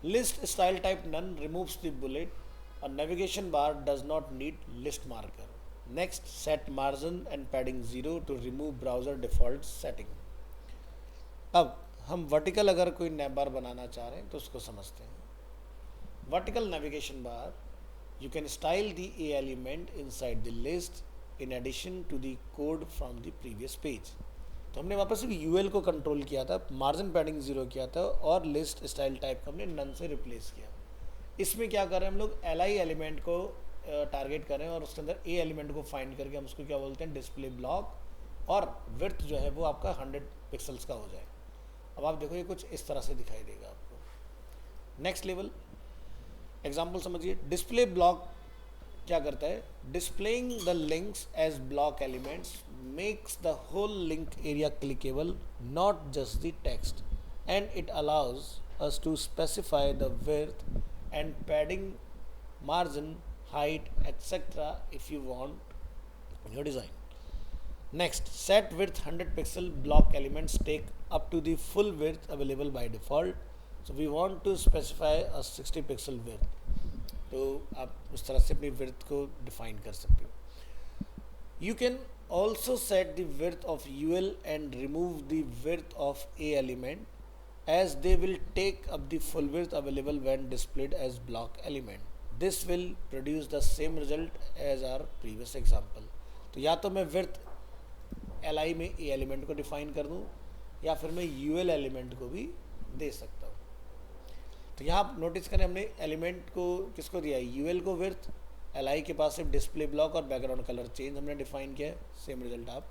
list style type none removes the bullet, a navigation bar does not need list marker. Next, set margin and padding 0 to remove browser default setting। अब हम वर्टिकल अगर कोई नैव बार बनाना चाह रहे हैं तो उसको समझते हैं। Vertical navigation bar, you can style the A element inside the list in addition to the code from the previous page। तो हमने वापस सिर्फ UL को कंट्रोल किया था, मार्जिन पैडिंग 0 किया था और लिस्ट स्टाइल टाइप को हमने नन से रिप्लेस किया। इसमें क्या कर रहे हैं हम लोग, LI एलिमेंट को टारगेट करें और उसके अंदर ए एलिमेंट को फाइंड करके हम उसको क्या बोलते हैं, डिस्प्ले ब्लॉक, और विड्थ जो है वो आपका 100 पिक्सल्स का हो जाए। अब आप देखो ये कुछ इस तरह से दिखाई देगा आपको। नेक्स्ट लेवल एग्जांपल समझिए। डिस्प्ले ब्लॉक क्या करता है, displaying the links as block elements makes the whole link area clickable, not just the text, and it allows us to specify the width and padding, margin, height, etc. if you want your design. Next, set width 100 pixel, block elements take up to the full width available by default. So we want to specify a 60 pixel width. तो आप उस तरह से अपनी width को define कर सकते हो। You can also set the width of UL and remove the width of A element, as they will take up the full width available when displayed as block element. This will produce the same result as our previous example। तो या तो मैं विड्थ LI में A एलिमेंट को डिफाइन कर दूँ या फिर मैं UL एलिमेंट को भी दे सकता हूँ। तो यहाँ आप नोटिस करें हमने एलिमेंट को किसको दिया है, UL को विड्थ LI के पास सिर्फ डिस्प्ले ब्लॉक और बैकग्राउंड कलर चेंज हमने डिफाइन किया है, सेम रिजल्ट आप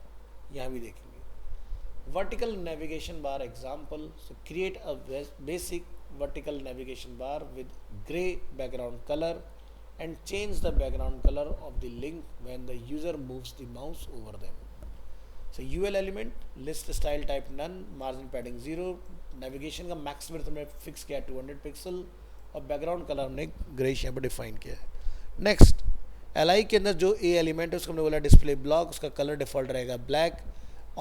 यहाँ भी देखेंगे। Vertical navigation bar example, so create a basic vertical navigation bar with gray background color and change the background color of the link when the user moves the mouse over them. So UL element, list style type none, margin padding 0, navigation का max width हमने फिक्स किया 200 पिक्सल और बैकग्राउंड कलर हमने ग्रेइश यहाँ पर डिफाइन किया है। नेक्स्ट LI के अंदर जो A एलिमेंट है उसको हमने बोला डिस्प्ले ब्लॉक, उसका कलर डिफॉल्ट रहेगा ब्लैक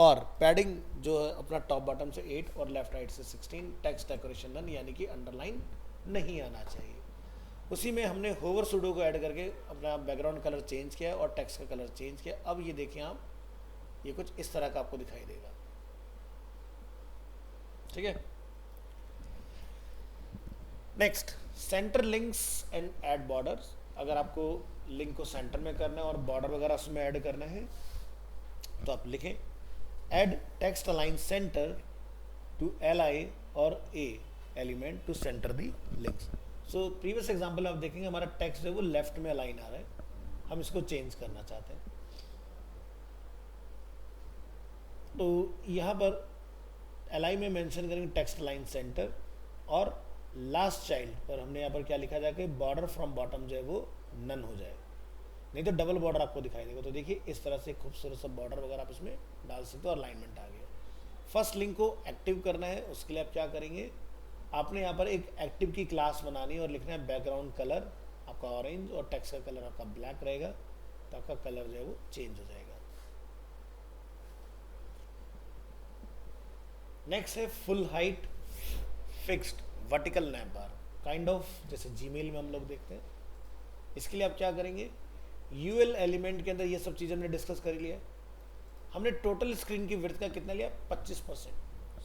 और पैडिंग जो है अपना टॉप बॉटम से 8 और लेफ्ट राइट से 16, टेक्स्ट डेकोरेशन नन यानी कि अंडरलाइन नहीं आना चाहिए। उसी में हमने होवर सूडो को ऐड करके अपना बैकग्राउंड कलर चेंज किया और टेक्स्ट का कलर चेंज किया। अब ये देखें आप, ये कुछ इस तरह का आपको दिखाई देगा, ठीक है। Next centre links and add borders, अगर आपको लिंक को सेंटर में करना है और बॉर्डर वगैरह उसमें ऐड करना है तो आप लिखें add text align center to LI or A element to center the links. So previous example आप देखेंगे हमारा टेक्स्ट जो है वो लेफ्ट में अलाइन आ रहा है, हम इसको चेंज करना चाहते हैं। तो यहाँ पर LI में मेंशन करेंगे टेक्स्ट अलाइन सेंटर और लास्ट चाइल्ड पर हमने यहाँ पर क्या लिखा जाए कि बॉर्डर फ्रॉम बॉटम जो है वो नन हो जाए, नहीं तो डबल बॉर्डर आपको दिखाई देगा। तो देखिए इस तरह से खूबसूरत सा बॉर्डर वगैरह आप इसमें डाल सकते हो और अलाइनमेंट आ गया। फर्स्ट लिंक को एक्टिव करना है, उसके लिए आप क्या करेंगे, आपने यहाँ पर एक एक्टिव की क्लास बनानी है और लिखना है बैकग्राउंड कलर आपका ऑरेंज और टेक्स्ट का कलर आपका ब्लैक रहेगा, तो आपका कलर जो है वो चेंज हो जाएगा। नेक्स्ट है full height fixed vertical nap bar, kind of जैसे जीमेल में हम लोग देखते हैं। इसके लिए आप क्या करेंगे, यूएल एलिमेंट के अंदर ये सब चीज़ हमने डिस्कस कर लिया। हमने टोटल स्क्रीन की विड्थ का कितना लिया, 25%।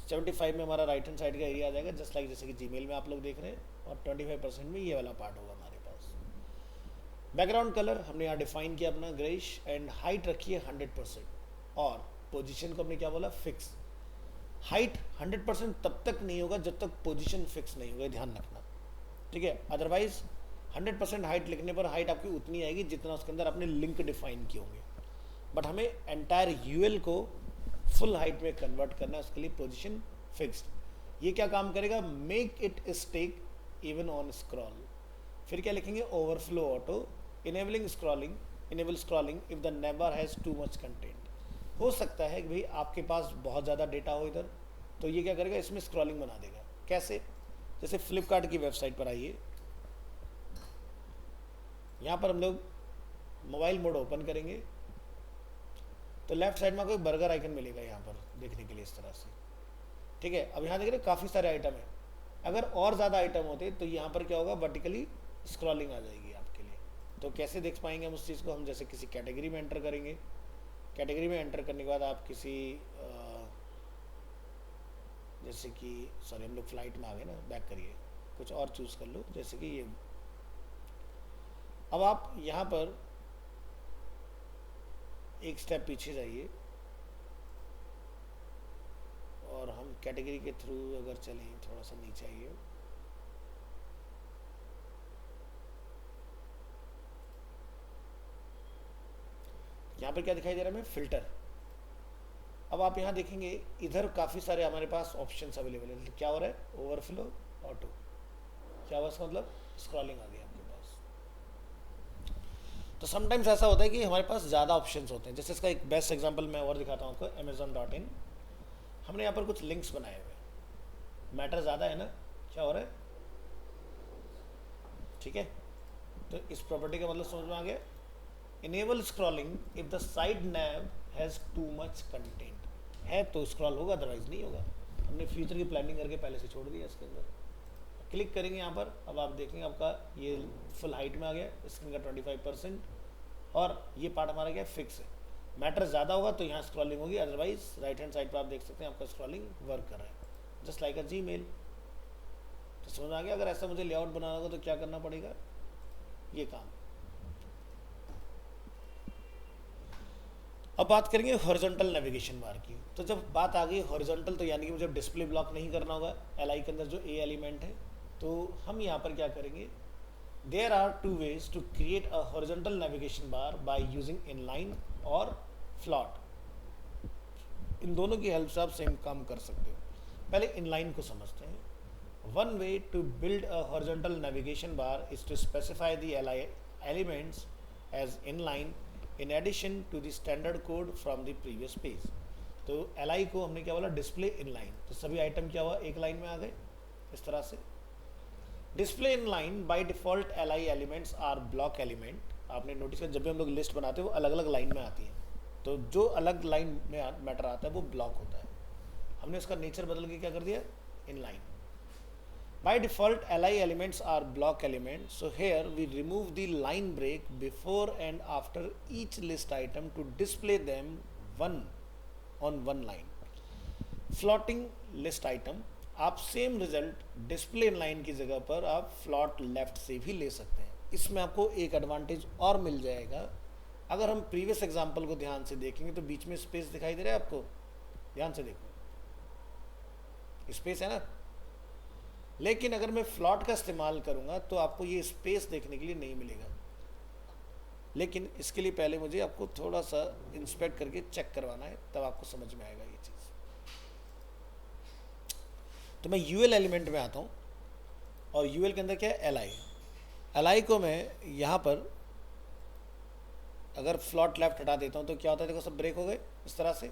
75 में हमारा राइट हैंड साइड का एरिया आ जाएगा, जस्ट लाइक जैसे कि जीमेल में आप लोग देख रहे हैं, और 25% में ये वाला पार्ट होगा हमारे पास। बैकग्राउंड कलर हमने यहाँ डिफाइन किया अपना ग्रेइश, एंड हाइट रखी है 100%, और पोजिशन को हमने क्या बोला, फिक्स। हाइट 100% तब तक नहीं होगा जब तक पोजिशन फिक्स नहीं होगा, ध्यान रखना, ठीक है। अदरवाइज 100% हाइट लिखने पर हाइट आपकी उतनी आएगी जितना उसके अंदर आपने लिंक डिफाइन किए होंगे, बट हमें एंटायर यूएल को फुल हाइट में कन्वर्ट करना है, उसके लिए पोजीशन फिक्स्ड। ये क्या काम करेगा, make it stick even on scroll. फिर क्या लिखेंगे, overflow auto, enable scrolling if the navbar has too much content. हो सकता है कि भाई आपके पास बहुत ज़्यादा डेटा हो इधर, तो ये क्या करेगा, इसमें स्क्रॉलिंग बना देगा। कैसे, जैसे फ्लिपकार्ट की वेबसाइट पर आइए, यहाँ पर हम लोग मोबाइल मोड ओपन करेंगे तो लेफ्ट साइड में कोई बर्गर आइकन मिलेगा यहाँ पर देखने के लिए इस तरह से, ठीक है। अब यहाँ देख रहे काफ़ी सारे आइटम है, अगर और ज़्यादा आइटम होते तो यहाँ पर क्या होगा, वर्टिकली स्क्रॉलिंग आ जाएगी आपके लिए। तो कैसे देख पाएंगे हम उस चीज़ को, हम जैसे किसी कैटेगरी में एंटर करेंगे, कैटेगरी में एंटर करने के बाद आप किसी जैसे कि सॉरी हम लोग फ्लाइट में आ गए ना, बैक करिए, कुछ और चूज़ कर लो, जैसे कि ये। अब आप यहाँ पर एक स्टेप पीछे जाइए और हम कैटेगरी के थ्रू अगर चलें, थोड़ा सा नीचे आइए, यहाँ पर क्या दिखाई दे रहा है हमें, फिल्टर। अब आप यहाँ देखेंगे इधर काफ़ी सारे हमारे पास ऑप्शंस अवेलेबल है। क्या हो रहा है, ओवरफ्लो ऑटो, क्या हुआ इसका मतलब, स्क्रॉलिंग आ गया आपके पास। तो समटाइम्स ऐसा होता है कि हमारे पास ज़्यादा ऑप्शंस होते हैं। जैसे इसका एक बेस्ट एग्जांपल मैं और दिखाता हूँ आपको, amazon.in। हमने यहाँ पर कुछ लिंक्स बनाए हुए हैं, मैटर ज़्यादा है ना, क्या हो रहा है, ठीक है। तो इस प्रॉपर्टी का मतलब समझ में आ गया, enable scrolling if the side naive has too much content, है तो स्क्रॉल होगा, अदरवाइज नहीं होगा। हमने फ्यूचर की प्लानिंग करके पहले से छोड़ दिया इसके अंदर। क्लिक करेंगे यहाँ पर, अब आप देखेंगे आपका ये फुल हाइट में आ गया, स्क्रीन का 25%, और ये पार्ट हमारा क्या फिक्स है। मैटर ज़्यादा होगा तो यहाँ स्क्रॉलिंग होगी, अदरवाइज राइट हैंड साइड पर आप देख सकते हैं आपका स्क्रॉलिंग वर्क कर रहा है, जस्ट लाइक अ जीमेल। तो समझ आ गया, अगर ऐसा मुझे लेआउट बनाना होगा तो क्या करना पड़ेगा, ये काम। अब बात करेंगे हॉरिजॉन्टल नेविगेशन बार की। तो जब बात आ गई हॉरिजॉन्टल, तो यानी कि मुझे डिस्प्ले ब्लॉक नहीं करना होगा एलआई के अंदर जो ए एलिमेंट है, तो हम यहाँ पर क्या करेंगे, There are two ways to create a horizontal navigation bar by using inline और फ्लॉट. इन दोनों की हेल्प से आप सेम काम कर सकते हो. पहले इनलाइन को समझते हैं. One way to build a horizontal navigation bar is to specify the elements as inline in addition to the standard code from the previous page. तो li को हमने क्या बोला, डिस्प्ले इनलाइन. तो सभी आइटम क्या हुआ, एक लाइन में आ गए इस तरह से. Display inline by default li elements R block element. आपने नोटिस किया जब भी हम लोग लिस्ट बनाते हैं वो अलग अलग लाइन में आती है. तो जो अलग लाइन में मैटर आता है वो ब्लॉक होता है. हमने उसका नेचर बदल के क्या कर दिया, inline. By default, li elements are block elements. So here we remove the line break before and after each list item to display them one on one line. Floating list item, आप सेम रिजल्ट डिस्प्ले इनलाइन की जगह पर आप फ्लॉट लेफ्ट से भी ले सकते हैं. इसमें आपको एक एडवांटेज और मिल जाएगा. अगर हम प्रीवियस एग्जांपल को ध्यान से देखेंगे तो बीच में स्पेस दिखाई दे रहा है आपको, ध्यान से देखो स्पेस है ना. लेकिन अगर मैं फ्लॉट का इस्तेमाल करूंगा तो आपको ये स्पेस देखने के लिए नहीं मिलेगा. लेकिन इसके लिए पहले मुझे आपको थोड़ा सा इंस्पेक्ट करके चेक करवाना है, तब आपको समझ में आएगा ये चीज़. तो मैं यूएल एलिमेंट में आता हूँ और यूएल के अंदर क्या है, एल को मैं यहाँ पर अगर फ्लॉट लेफ्ट हटा देता हूँ तो क्या होता है, देखो सब ब्रेक हो गए इस तरह से.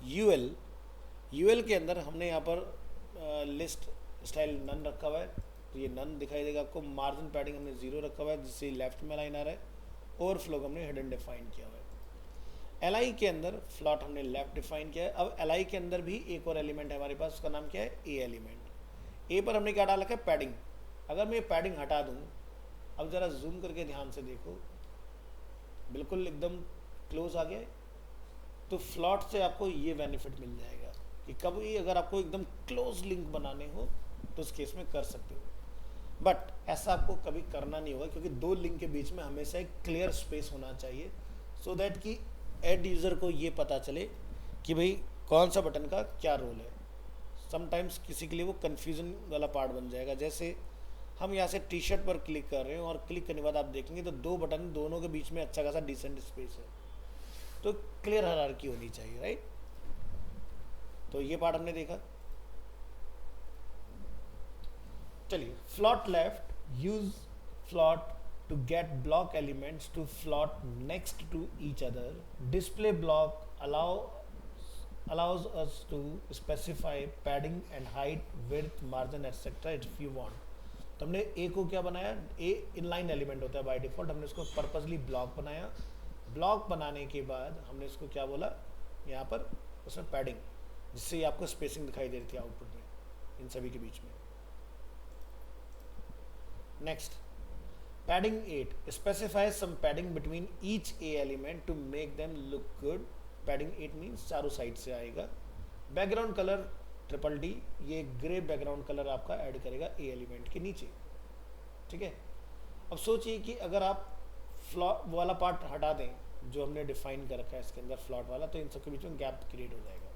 यूएल के अंदर हमने यहाँ पर लिस्ट स्टाइल नन रखा हुआ है तो ये नन दिखाई देगा आपको. मार्जिन पैडिंग हमने 0 रखा हुआ है जिससे लेफ्ट में लाइन आ रहा है. ओवरफ्लो हमने हिडन डिफाइन किया हुआ है. एल के अंदर फ्लॉट हमने लेफ्ट डिफाइन किया है. अब एल के अंदर भी एक और एलिमेंट है हमारे पास, उसका नाम क्या है, ए एलिमेंट. ए पर हमने क्या डाला है, पैडिंग. अगर मैं पैडिंग हटा दूँ, अब ज़रा जूम करके ध्यान से देखो, बिल्कुल एकदम क्लोज आ गया है. तो फ्लॉट से आपको ये बेनिफिट मिल जाएगा कि कभी अगर आपको एकदम क्लोज लिंक बनाने हो तो उस केस में कर सकते हो. बट ऐसा आपको कभी करना नहीं होगा क्योंकि दो लिंक के बीच में हमेशा एक क्लियर स्पेस होना चाहिए, सो दैट कि एड यूज़र को ये पता चले कि भाई कौन सा बटन का क्या रोल है. समटाइम्स किसी के लिए वो कन्फ्यूजन वाला पार्ट बन जाएगा. जैसे हम यहाँ से टी शर्ट पर क्लिक कर रहे हैं और क्लिक करने के बाद आप देखेंगे तो दो बटन, दोनों के बीच में अच्छा खासा डिसेंट स्पेस है. तो क्लियर हायरार्की होनी चाहिए, राइट. तो ये पार्ट हमने देखा. चलिए, float left, use float to get block elements to float next to each other. Display block allows us to specify padding and height, width, margin etc. if you want. तो हमने ए को क्या बनाया, ए इनलाइन एलिमेंट होता है बाय डिफॉल्ट, हमने इसको पर्पसली ब्लॉक बनाया. ब्लॉक बनाने के बाद हमने इसको क्या बोला, यहाँ पर उसमें पैडिंग, जिससे आपको स्पेसिंग दिखाई दे रही थी आउटपुट में इन सभी के बीच में. Next, padding 8 specifies some padding between each a element to make them look good. Padding 8 means चारों साइड से आएगा. बैकग्राउंड कलर DDD, ये ग्रे बैकग्राउंड कलर आपका ऐड करेगा ए एलिमेंट के नीचे. ठीक है. अब सोचिए कि अगर आप फ्लॉट वाला पार्ट हटा दें जो हमने डिफाइन कर रखा है इसके अंदर फ्लॉट वाला, तो इन सबके बीच में गैप क्रिएट हो जाएगा.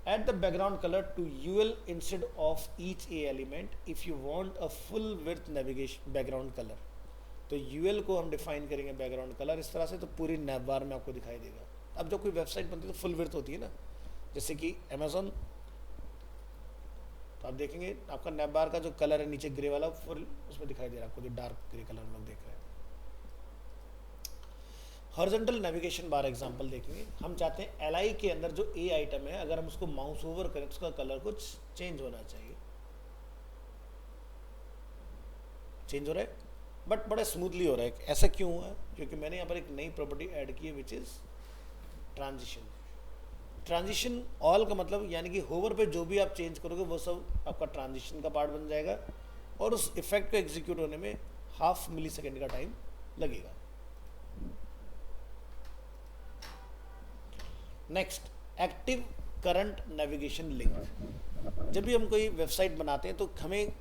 Add the background color to UL instead of each A element if you want a full width navigation background color. तो UL को हम डिफाइन करेंगे बैकग्राउंड कलर इस तरह से, तो पूरी नैव बार में आपको दिखाई देगा. अब जब कोई वेबसाइट बनती है तो फुल विड्थ होती है ना, जैसे कि अमेजोन, तो आप देखेंगे आपका नैव बार का जो कलर है नीचे ग्रे वाला फुल उसमें दिखाई दे रहा है आपको, जो डार्क ग्रे कलर हम लोग देख रहे हैं. हॉरिजॉन्टल नेविगेशन बार एग्जांपल देखेंगे. हम चाहते हैं एल के अंदर जो ए आइटम है अगर हम उसको माउस ओवर करें तो उसका कलर कुछ चेंज होना चाहिए. चेंज हो रहा है बट बड़ा स्मूथली हो रहा है. ऐसा क्यों हुआ? क्योंकि मैंने यहाँ पर एक नई प्रॉपर्टी ऐड की है which is transition. Transition all का मतलब यानी कि होवर पे जो भी आप चेंज करोगे वो सब आपका ट्रांजिशन का पार्ट बन जाएगा और उस इफेक्ट को एग्जीक्यूट होने में 0.5 मिलीसेकंड का टाइम लगेगा. Next, active current navigation link. जब भी हम कोई वेबसाइट बनाते हैं तो हमें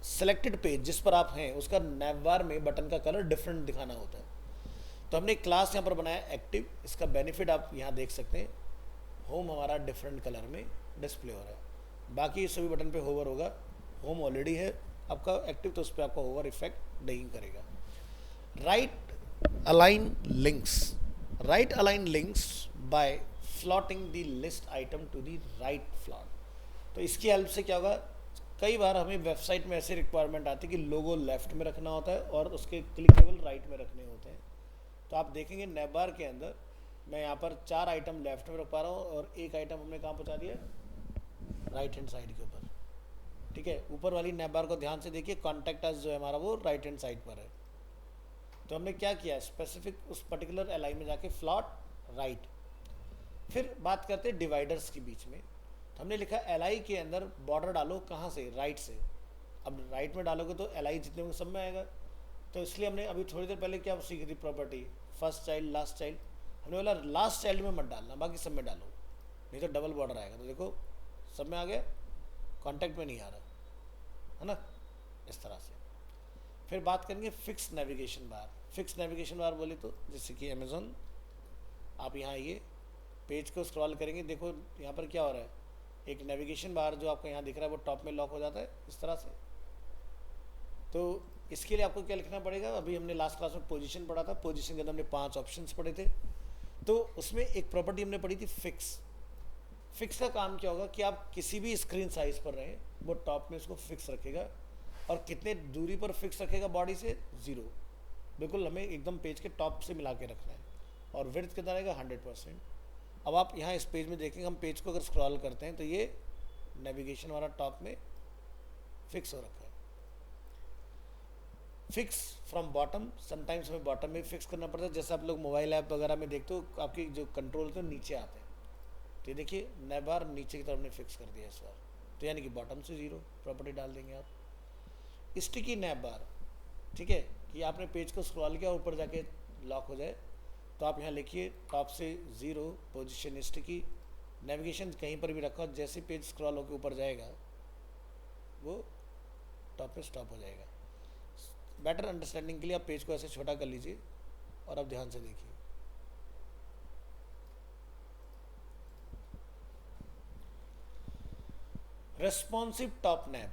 सेलेक्टेड पेज जिस पर आप हैं उसका नैवबार में बटन का कलर डिफरेंट दिखाना होता है. तो हमने क्लास यहाँ पर बनाया एक्टिव. इसका बेनिफिट आप यहाँ देख सकते हैं, होम हमारा डिफरेंट कलर में डिस्प्ले हो रहा है. बाकी सभी बटन पे होवर होगा. होम ऑलरेडी है, आपका एक्टिव, तो उस पर आपका ओवर इफेक्ट नहीं करेगा। Right align links, right align links by floating the list item to the right float. तो इसकी हेल्प से क्या होगा, कई बार हमें वेबसाइट में ऐसी रिक्वायरमेंट आती है कि लोगो लेफ्ट में रखना होता है और उसके क्लिकेबल राइट में रखने होते हैं। तो आप देखेंगे नेबार के अंदर मैं यहाँ पर 4 आइटम लेफ्ट में रख पा रहा हूँ और एक आइटम हमने कहाँ पहुँचा दिया, राइट हैंड साइड के ऊपर। ठीक है, ऊपर वाली नेबार को ध्यान से देखिए, कॉन्टैक्ट अस जो है हमारा वो राइट हैंड साइड पर है। तो हमने क्या किया, स्पेसिफिक उस पर्टिकुलर एलाई में जाके फ्लॉट राइट। फिर बात करते हैं डिवाइडर्स के बीच में। तो हमने लिखा एलाई के अंदर बॉर्डर डालो, कहाँ से, राइट से। अब राइट में डालोगे तो एलाई जितने होंगे सब में आएगा। तो इसलिए हमने अभी थोड़ी देर पहले क्या सीखी थी property, first child last child. हमने बोला लास्ट चाइल्ड में मत डालना, बाकी सब में डालो, नहीं तो डबल बॉर्डर आएगा। तो देखो सब में आ गया, कॉन्टैक्ट में नहीं आ रहा है ना, इस तरह से। फिर बात करेंगे fix navigation bar. Fix navigation bar बोले तो जैसे कि अमेज़न, आप यहाँ आइए, पेज को स्क्रॉल करेंगे, देखो यहाँ पर क्या हो रहा है, एक नेविगेशन बार जो आपको यहाँ दिख रहा है वो टॉप में लॉक हो जाता है इस तरह से। तो इसके लिए आपको क्या लिखना पड़ेगा, अभी हमने लास्ट क्लास में पोजीशन पढ़ा था, पोजीशन के अंदर हमने 5 ऑप्शंस पढ़े थे। तो उसमें एक प्रॉपर्टी हमने पढ़ी थी फिक्स। फिक्स का काम क्या होगा कि आप किसी भी स्क्रीन साइज पर रहें, वो टॉप में उसको फिक्स रखेगा। और कितने दूरी पर फिक्स रखेगा बॉडी से, 0, बिल्कुल हमें एकदम पेज के टॉप से मिला के रखना है। और विड्थ कितना रहेगा, 100%। अब आप यहाँ इस पेज में देखेंगे, हम पेज को अगर स्क्रॉल करते हैं तो ये नेविगेशन वाला टॉप में फिक्स हो रखा है। फिक्स फ्रॉम बॉटम, समटाइम्स हमें बॉटम में फिक्स करना पड़ता है। जैसे आप लोग मोबाइल ऐप वगैरह में देखते हो, आपके जो कंट्रोल होते हैं नीचे आते हैं। तो ये देखिए नेबार नीचे की तरफ ने फिक्स कर दिया इस बार, तो यानी कि बॉटम से 0 प्रॉपर्टी डाल देंगे आप। स्टिकी नेबार, ठीक है, कि आपने पेज को स्क्रॉल किया ऊपर जाके लॉक हो जाए, तो आप यहाँ लिखिए टॉप से 0 पोजीशन स्टिकी, नेविगेशन कहीं पर भी रखा, जैसे पेज स्क्रॉल होकर ऊपर जाएगा वो टॉप पे स्टॉप हो जाएगा। बेटर अंडरस्टैंडिंग के लिए आप पेज को ऐसे छोटा कर लीजिए और अब ध्यान से देखिए। Responsive top nav.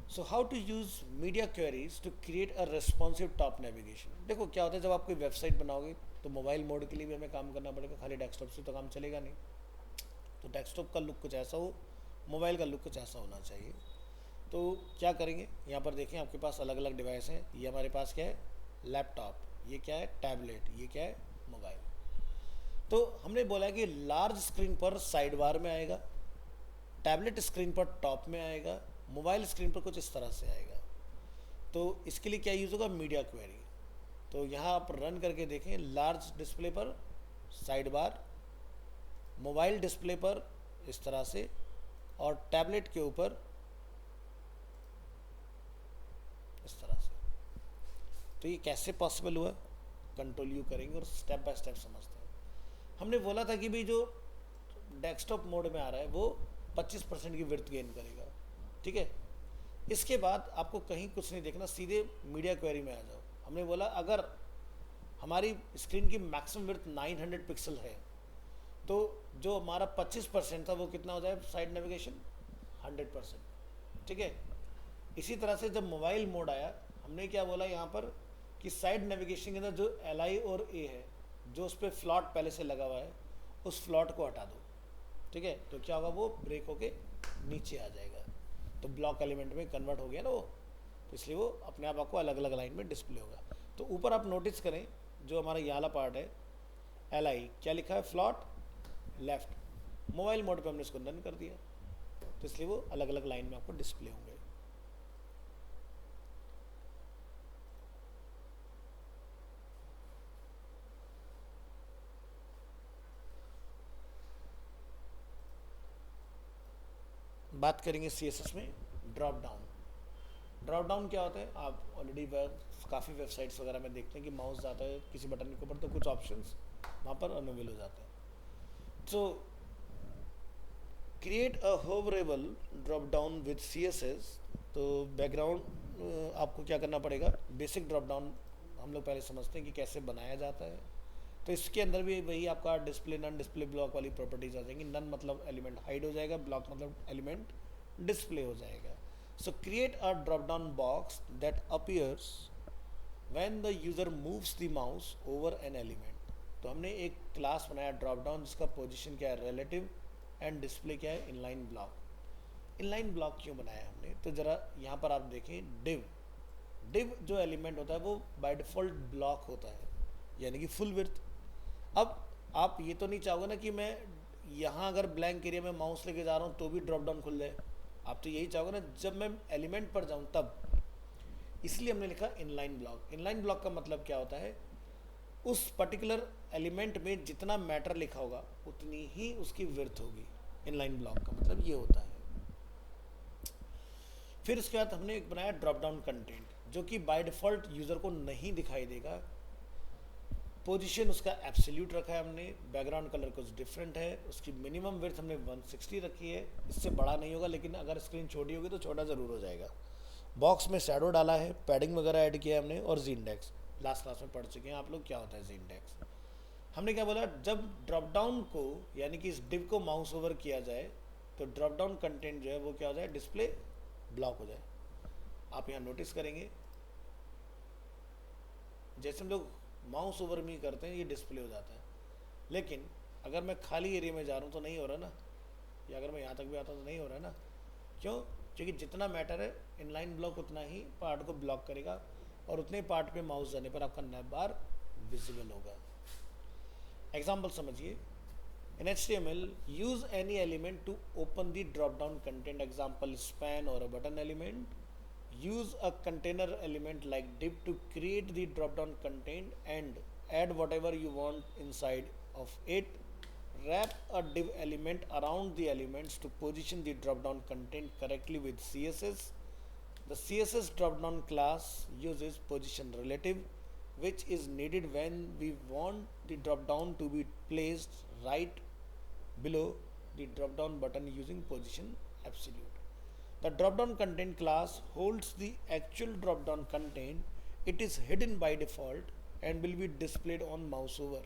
So how to use media queries to create a responsive top navigation. देखो क्या होता है, जब आप कोई वेबसाइट बनाओगे तो मोबाइल मोड के लिए भी हमें काम करना पड़ेगा, खाली डेस्कटॉप से तो काम चलेगा नहीं। तो डेस्कटॉप का लुक कुछ ऐसा हो, मोबाइल का लुक कुछ ऐसा होना चाहिए। तो क्या करेंगे, यहाँ पर देखें आपके पास अलग अलग डिवाइस हैं। ये हमारे पास क्या है, लैपटॉप, ये क्या है, टैबलेट, ये क्या है, मोबाइल। तो हमने बोला कि लार्ज स्क्रीन पर साइड बार में आएगा, टैबलेट स्क्रीन पर टॉप में आएगा, मोबाइल स्क्रीन पर कुछ इस तरह से आएगा। तो इसके लिए क्या यूज़ होगा, मीडिया क्वेरी। तो यहाँ आप रन करके देखें, लार्ज डिस्प्ले पर साइड बार, मोबाइल डिस्प्ले पर इस तरह से, और टैबलेट के ऊपर इस तरह से। तो ये कैसे पॉसिबल हुआ, कंट्रोल यू करेंगे और स्टेप बाय स्टेप समझते हैं। हमने बोला था कि भाई जो डेस्कटॉप मोड में आ रहा है वो 25% की विड्थ गेन करेगा, ठीक है। इसके बाद आपको कहीं कुछ नहीं देखना, सीधे मीडिया क्वेरी में आ जाओ। हमने बोला अगर हमारी स्क्रीन की मैक्सिमम विड्थ 900 पिक्सल है, तो जो हमारा 25% था वो कितना हो जाए, साइड नेविगेशन 100%, ठीक है। इसी तरह से जब मोबाइल मोड आया, हमने क्या बोला यहाँ पर कि साइड नेविगेशन के अंदर जो LI और A है, जो उस पर फ्लॉट पहले से लगा हुआ है, उस फ्लॉट को हटा दो, ठीक है। तो क्या होगा, वो ब्रेक होके नीचे आ जाएगा, तो ब्लॉक एलिमेंट में कन्वर्ट हो गया ना वो, तो इसलिए वो अपने आप आपको अलग अलग लाइन में डिस्प्ले होगा। तो ऊपर आप नोटिस करें, जो हमारा ये वाला पार्ट है LI, क्या लिखा है, फ्लॉट लेफ्ट। मोबाइल मोड पे हमने इसको डन कर दिया, तो इसलिए वो अलग अलग लाइन में आपको डिस्प्ले होंगे। बात करेंगे CSS में ड्रॉप डाउन। ड्रॉप डाउन क्या होता है, आप ऑलरेडी काफ़ी वेबसाइट्स वगैरह में देखते हैं कि माउस जाता है किसी बटन के ऊपर तो कुछ ऑप्शंस वहाँ पर अनअवेल हो जाते हैं। So create a hoverable drop down with CSS। तो बैकग्राउंड आपको क्या करना पड़ेगा, बेसिक ड्रॉप डाउन हम लोग पहले समझते हैं कि कैसे बनाया जाता है। तो इसके अंदर भी वही आपका डिस्प्ले नन डिस्प्ले ब्लॉक वाली प्रॉपर्टीज आ जाएंगी। नन मतलब एलिमेंट हाइड हो जाएगा, ब्लॉक मतलब एलिमेंट डिस्प्ले हो जाएगा। So create a drop down box that appears when the user moves the mouse over an element. तो हमने एक क्लास बनाया ड्रॉप डाउन जिसका पोजीशन क्या है रिलेटिव एंड डिस्प्ले क्या है इनलाइन ब्लॉक। इनलाइन ब्लॉक क्यों बनाया हमने, तो ज़रा यहाँ पर आप देखें डिव जो एलिमेंट होता है वो बाय डिफ़ॉल्ट ब्लॉक होता है यानी कि फुल विड्थ। अब आप ये तो नहीं चाहोगे ना कि मैं यहाँ अगर ब्लैंक एरिया में माउस लेके जा रहा हूँ तो भी ड्रॉप डाउन खुल जाए, आप तो यही चाहोगे ना जब मैं एलिमेंट पर जाऊँ तब। इसलिए हमने लिखा इनलाइन ब्लॉक। इनलाइन ब्लॉक का मतलब क्या होता है, उस पर्टिकुलर एलिमेंट में जितना मैटर लिखा होगा उतनी ही उसकी विड्थ होगी। इनलाइन ब्लॉक का मतलब ये होता है। फिर उसके बाद हमने एक बनाया ड्रॉप डाउन कंटेंट जो कि बाय डिफ़ॉल्ट यूज़र को नहीं दिखाई देगा। पोजीशन उसका एब्सोल्यूट रखा है हमने, बैकग्राउंड कलर कुछ डिफरेंट है, उसकी मिनिमम विड्थ हमने 160 रखी है, इससे बड़ा नहीं होगा लेकिन अगर स्क्रीन छोटी होगी तो छोटा ज़रूर हो जाएगा। बॉक्स में शैडो डाला है, पैडिंग वगैरह ऐड किया है हमने, और जी इंडेक्स लास्ट क्लास में पढ़ चुके हैं आप लोग क्या होता है जी इंडेक्स। हमने क्या बोला, जब ड्रॉप डाउन को यानी कि इस डिव को माउस ओवर किया जाए तो ड्रॉप डाउन कंटेंट जो है वो क्या हो जाए, डिस्प्ले ब्लॉक हो जाए। आप यहाँ नोटिस करेंगे जैसे हम लोग माउस ओवर में करते हैं ये डिस्प्ले हो जाता है, लेकिन अगर मैं खाली एरिया में जा रहा हूँ तो नहीं हो रहा ना, या अगर मैं यहाँ तक भी आता हूँ तो नहीं हो रहा है ना। क्यों? क्योंकि जितना मैटर है इनलाइन ब्लॉक उतना ही पार्ट को ब्लॉक करेगा और उतने पार्ट पे माउस जाने पर आपका नैप बार विजिबल होगा। एग्जाम्पल समझिए, in HTML use any element to open the drop down content, example span or a button element. Use a container element like div to create the drop down content and add whatever you want inside of it. Wrap a div element around the elements to position the drop down content correctly with CSS. The CSS drop down class uses position relative, which is needed when we want the drop down to be placed right below the drop down button using position absolute. The drop down content class holds the actual drop down content. It is hidden by default and will be displayed on mouse over.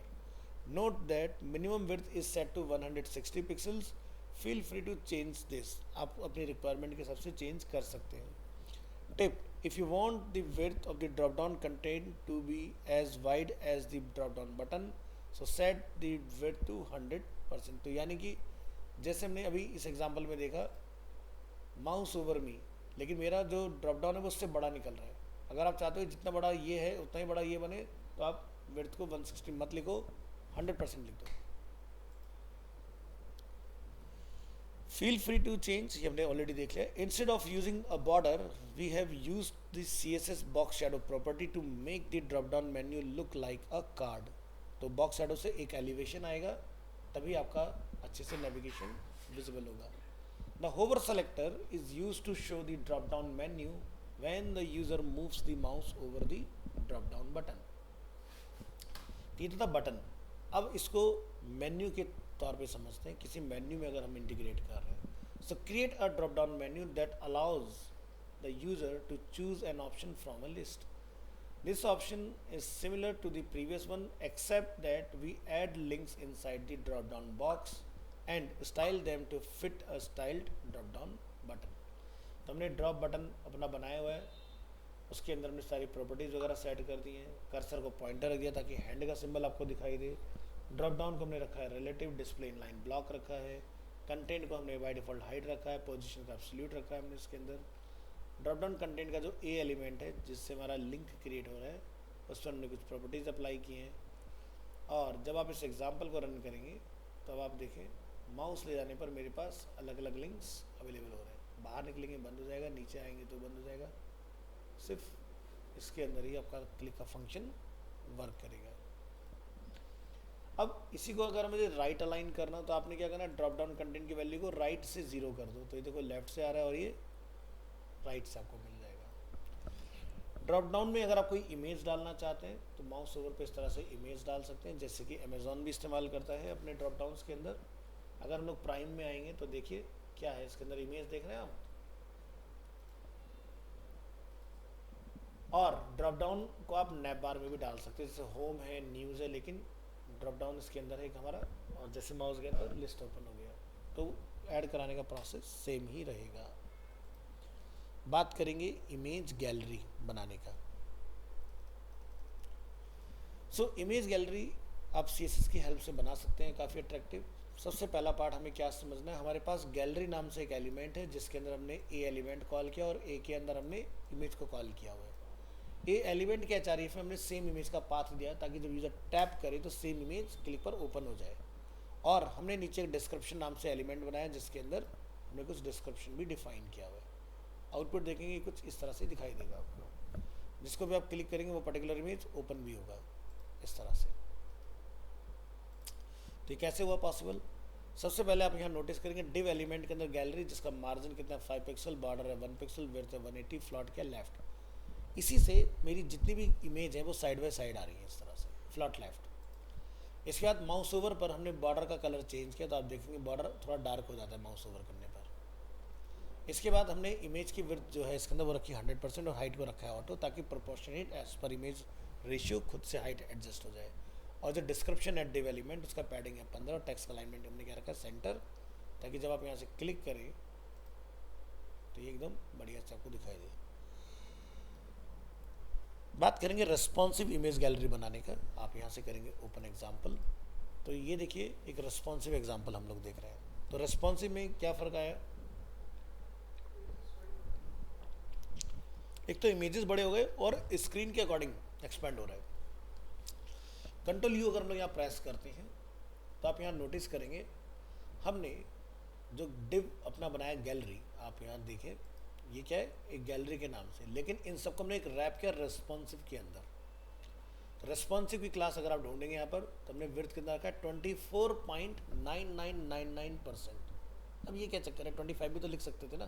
Note that minimum width is set to 160 pixels. Feel free to change this. आप अपनी रिक्वायरमेंट के हिसाब से चेंज कर सकते हैं। Tip: if you want the width of the drop down content to be as wide as the drop down button, so set the width to 100%। तो यानी कि जैसे हमने अभी इस एग्जांपल में देखा माउस ओवर मी, लेकिन मेरा जो ड्रॉप डाउन है वो उससे बड़ा निकल रहा है। अगर आप चाहते हो जितना बड़ा ये है उतना ही बड़ा ये बने तो आप विड्थ को 160 मत लिखो, 100% लिख दो। फील फ्री टू चेंज, ये हमने ऑलरेडी देख लिया। Instead of using a border we have used the CSS box shadow property to make the drop down menu look like a card. तो बॉक्स शैडो से एक एलिवेशन आएगा तभी आपका अच्छे से नेविगेशन विजिबल होगा। The hover selector is used to show the drop down menu when the user moves the mouse over the drop down button. ये तो था बटन। अब इसको मेन्यू के तौर पे समझते हैं, किसी मेन्यू में अगर हम इंटीग्रेट कर रहे हैं। So create a drop down menu that allows the user to choose an option from a list. This option is similar to the previous one except that we add links inside the drop down box and style them to fit a styled drop down button. तो हमने ड्रॉप बटन अपना बनाया हुआ है, उसके अंदर हमने सारी प्रॉपर्टीज़ वगैरह सेट कर दी हैं। कर्सर को पॉइंटर रख दिया ताकि हैंड का सिंबल आपको दिखाई दे। ड्रॉप डाउन को हमने रखा है रिलेटिव, डिस्प्ले इनलाइन ब्लॉक रखा है। कंटेंट को हमने बाय डिफ़ॉल्ट हाइड रखा है, पोजीशन का एब्सोल्यूट रखा है हमने इसके अंदर। ड्रॉप डाउन कंटेंट का जो ए एलिमेंट है जिससे हमारा लिंक क्रिएट हो रहा है उस पर हमने कुछ प्रॉपर्टीज़ अप्लाई की हैं। और जब आप इस एग्जाम्पल को रन करेंगे तब आप देखें माउस ले जाने पर मेरे पास अलग अलग लिंक्स अवेलेबल हो रहे हैं। बाहर निकलेंगे बंद हो जाएगा, नीचे आएंगे तो बंद हो जाएगा। सिर्फ इसके अंदर ही आपका क्लिक का फंक्शन वर्क करेगा। अब इसी को अगर मुझे राइट अलाइन करना तो आपने क्या करना, ड्रॉप डाउन कंटेंट की वैल्यू को राइट से 0 कर दो। तो ये देखो लेफ्ट से आ रहा है और ये राइट से आपको मिल जाएगा। ड्रॉप डाउन में अगर आप कोई इमेज डालना चाहते हैं तो माउस ओवर पे इस तरह से इमेज डाल सकते हैं, जैसे कि अमेजोन भी इस्तेमाल करता है अपने ड्रॉप डाउन्स के अंदर। अगर हम लोग प्राइम में आएंगे तो देखिए क्या है इसके अंदर, इमेज देख रहे हैं आप। और ड्रॉप डाउन को आप नैप बार में भी डाल सकते हैं, जैसे होम है, न्यूज़ है, लेकिन ड्रॉप डाउन इसके अंदर है एक हमारा, और जैसे माउस गया तो लिस्ट ओपन हो गया। तो ऐड कराने का प्रोसेस सेम ही रहेगा। बात करेंगे इमेज गैलरी बनाने का। सो इमेज गैलरी आप CSS की हेल्प से बना सकते हैं, काफ़ी अट्रैक्टिव। सबसे पहला पार्ट हमें क्या समझना है, हमारे पास गैलरी नाम से एक एलिमेंट है जिसके अंदर हमने ए एलिमेंट कॉल किया और ए के अंदर हमने इमेज को कॉल किया हुआ है। ए एलिमेंट के HREF में हमने सेम इमेज का पाथ दिया ताकि जब यूज़र टैप करे तो सेम इमेज क्लिक पर ओपन हो जाए। और हमने नीचे एक डिस्क्रिप्शन नाम से एलिमेंट बनाया जिसके अंदर हमने कुछ डिस्क्रिप्शन भी डिफाइन किया हुआ है। आउटपुट देखेंगे कुछ इस तरह से दिखाई देगा आपको, जिसको भी आप क्लिक करेंगे वो पर्टिकुलर इमेज ओपन भी होगा इस तरह से। तो कैसे हुआ पॉसिबल? सबसे पहले आप यहाँ नोटिस करेंगे डिव एलिमेंट के अंदर गैलरी जिसका मार्जिन कितना 5 पिक्सल, बॉर्डर है 1 पिक्सल, विड्थ है 180, फ्लॉट क्या लेफ्ट। इसी से मेरी जितनी भी इमेज है वो साइड बाय साइड आ रही है इस तरह से, फ्लॉट लेफ्ट। इसके बाद माउस ओवर पर हमने बॉर्डर का कलर चेंज किया तो आप देखेंगे बॉर्डर थोड़ा डार्क हो जाता है माउस ओवर करने पर। इसके बाद हमने इमेज की विड्थ जो है इसके अंदर वो रखी 100% और हाइट को रखा है ऑटो, ताकि प्रोपोर्शनेट एज पर इमेज रेशियो खुद से हाइट एडजस्ट हो जाए। और जो डिस्क्रिप्शन है डिव एलिमेंट उसका पैडिंग है 15 और टेक्स्ट अलाइनमेंट हमने क्या रखा है सेंटर, ताकि जब आप यहाँ से क्लिक करें तो ये एकदम बढ़िया से आपको दिखाई दे। बात करेंगे रेस्पॉन्सिव इमेज गैलरी बनाने का। आप यहाँ से करेंगे ओपन एग्जाम्पल। तो ये देखिए एक रेस्पॉन्सिव एग्जाम्पल हम लोग देख रहे हैं। तो रेस्पॉन्सिव में क्या फ़र्क आया, एक तो इमेजेस बड़े हो गए और स्क्रीन के अकॉर्डिंग एक्सपेंड हो रहा है। कंट्रोल यू अगर हम लोग यहाँ प्रेस करते हैं तो आप यहाँ नोटिस करेंगे हमने जो डिव अपना बनाया गैलरी, आप यहाँ देखें ये क्या है, एक गैलरी के नाम से, लेकिन इन सबको हमने एक रैप किया रेस्पॉन्सिव के अंदर। रेस्पॉन्सिव की क्लास अगर आप ढूंढेंगे यहाँ पर तो हमने विड्थ कितना रखा है 24.9999%। अब ये क्या चक्कर है, 25 भी तो लिख सकते थे ना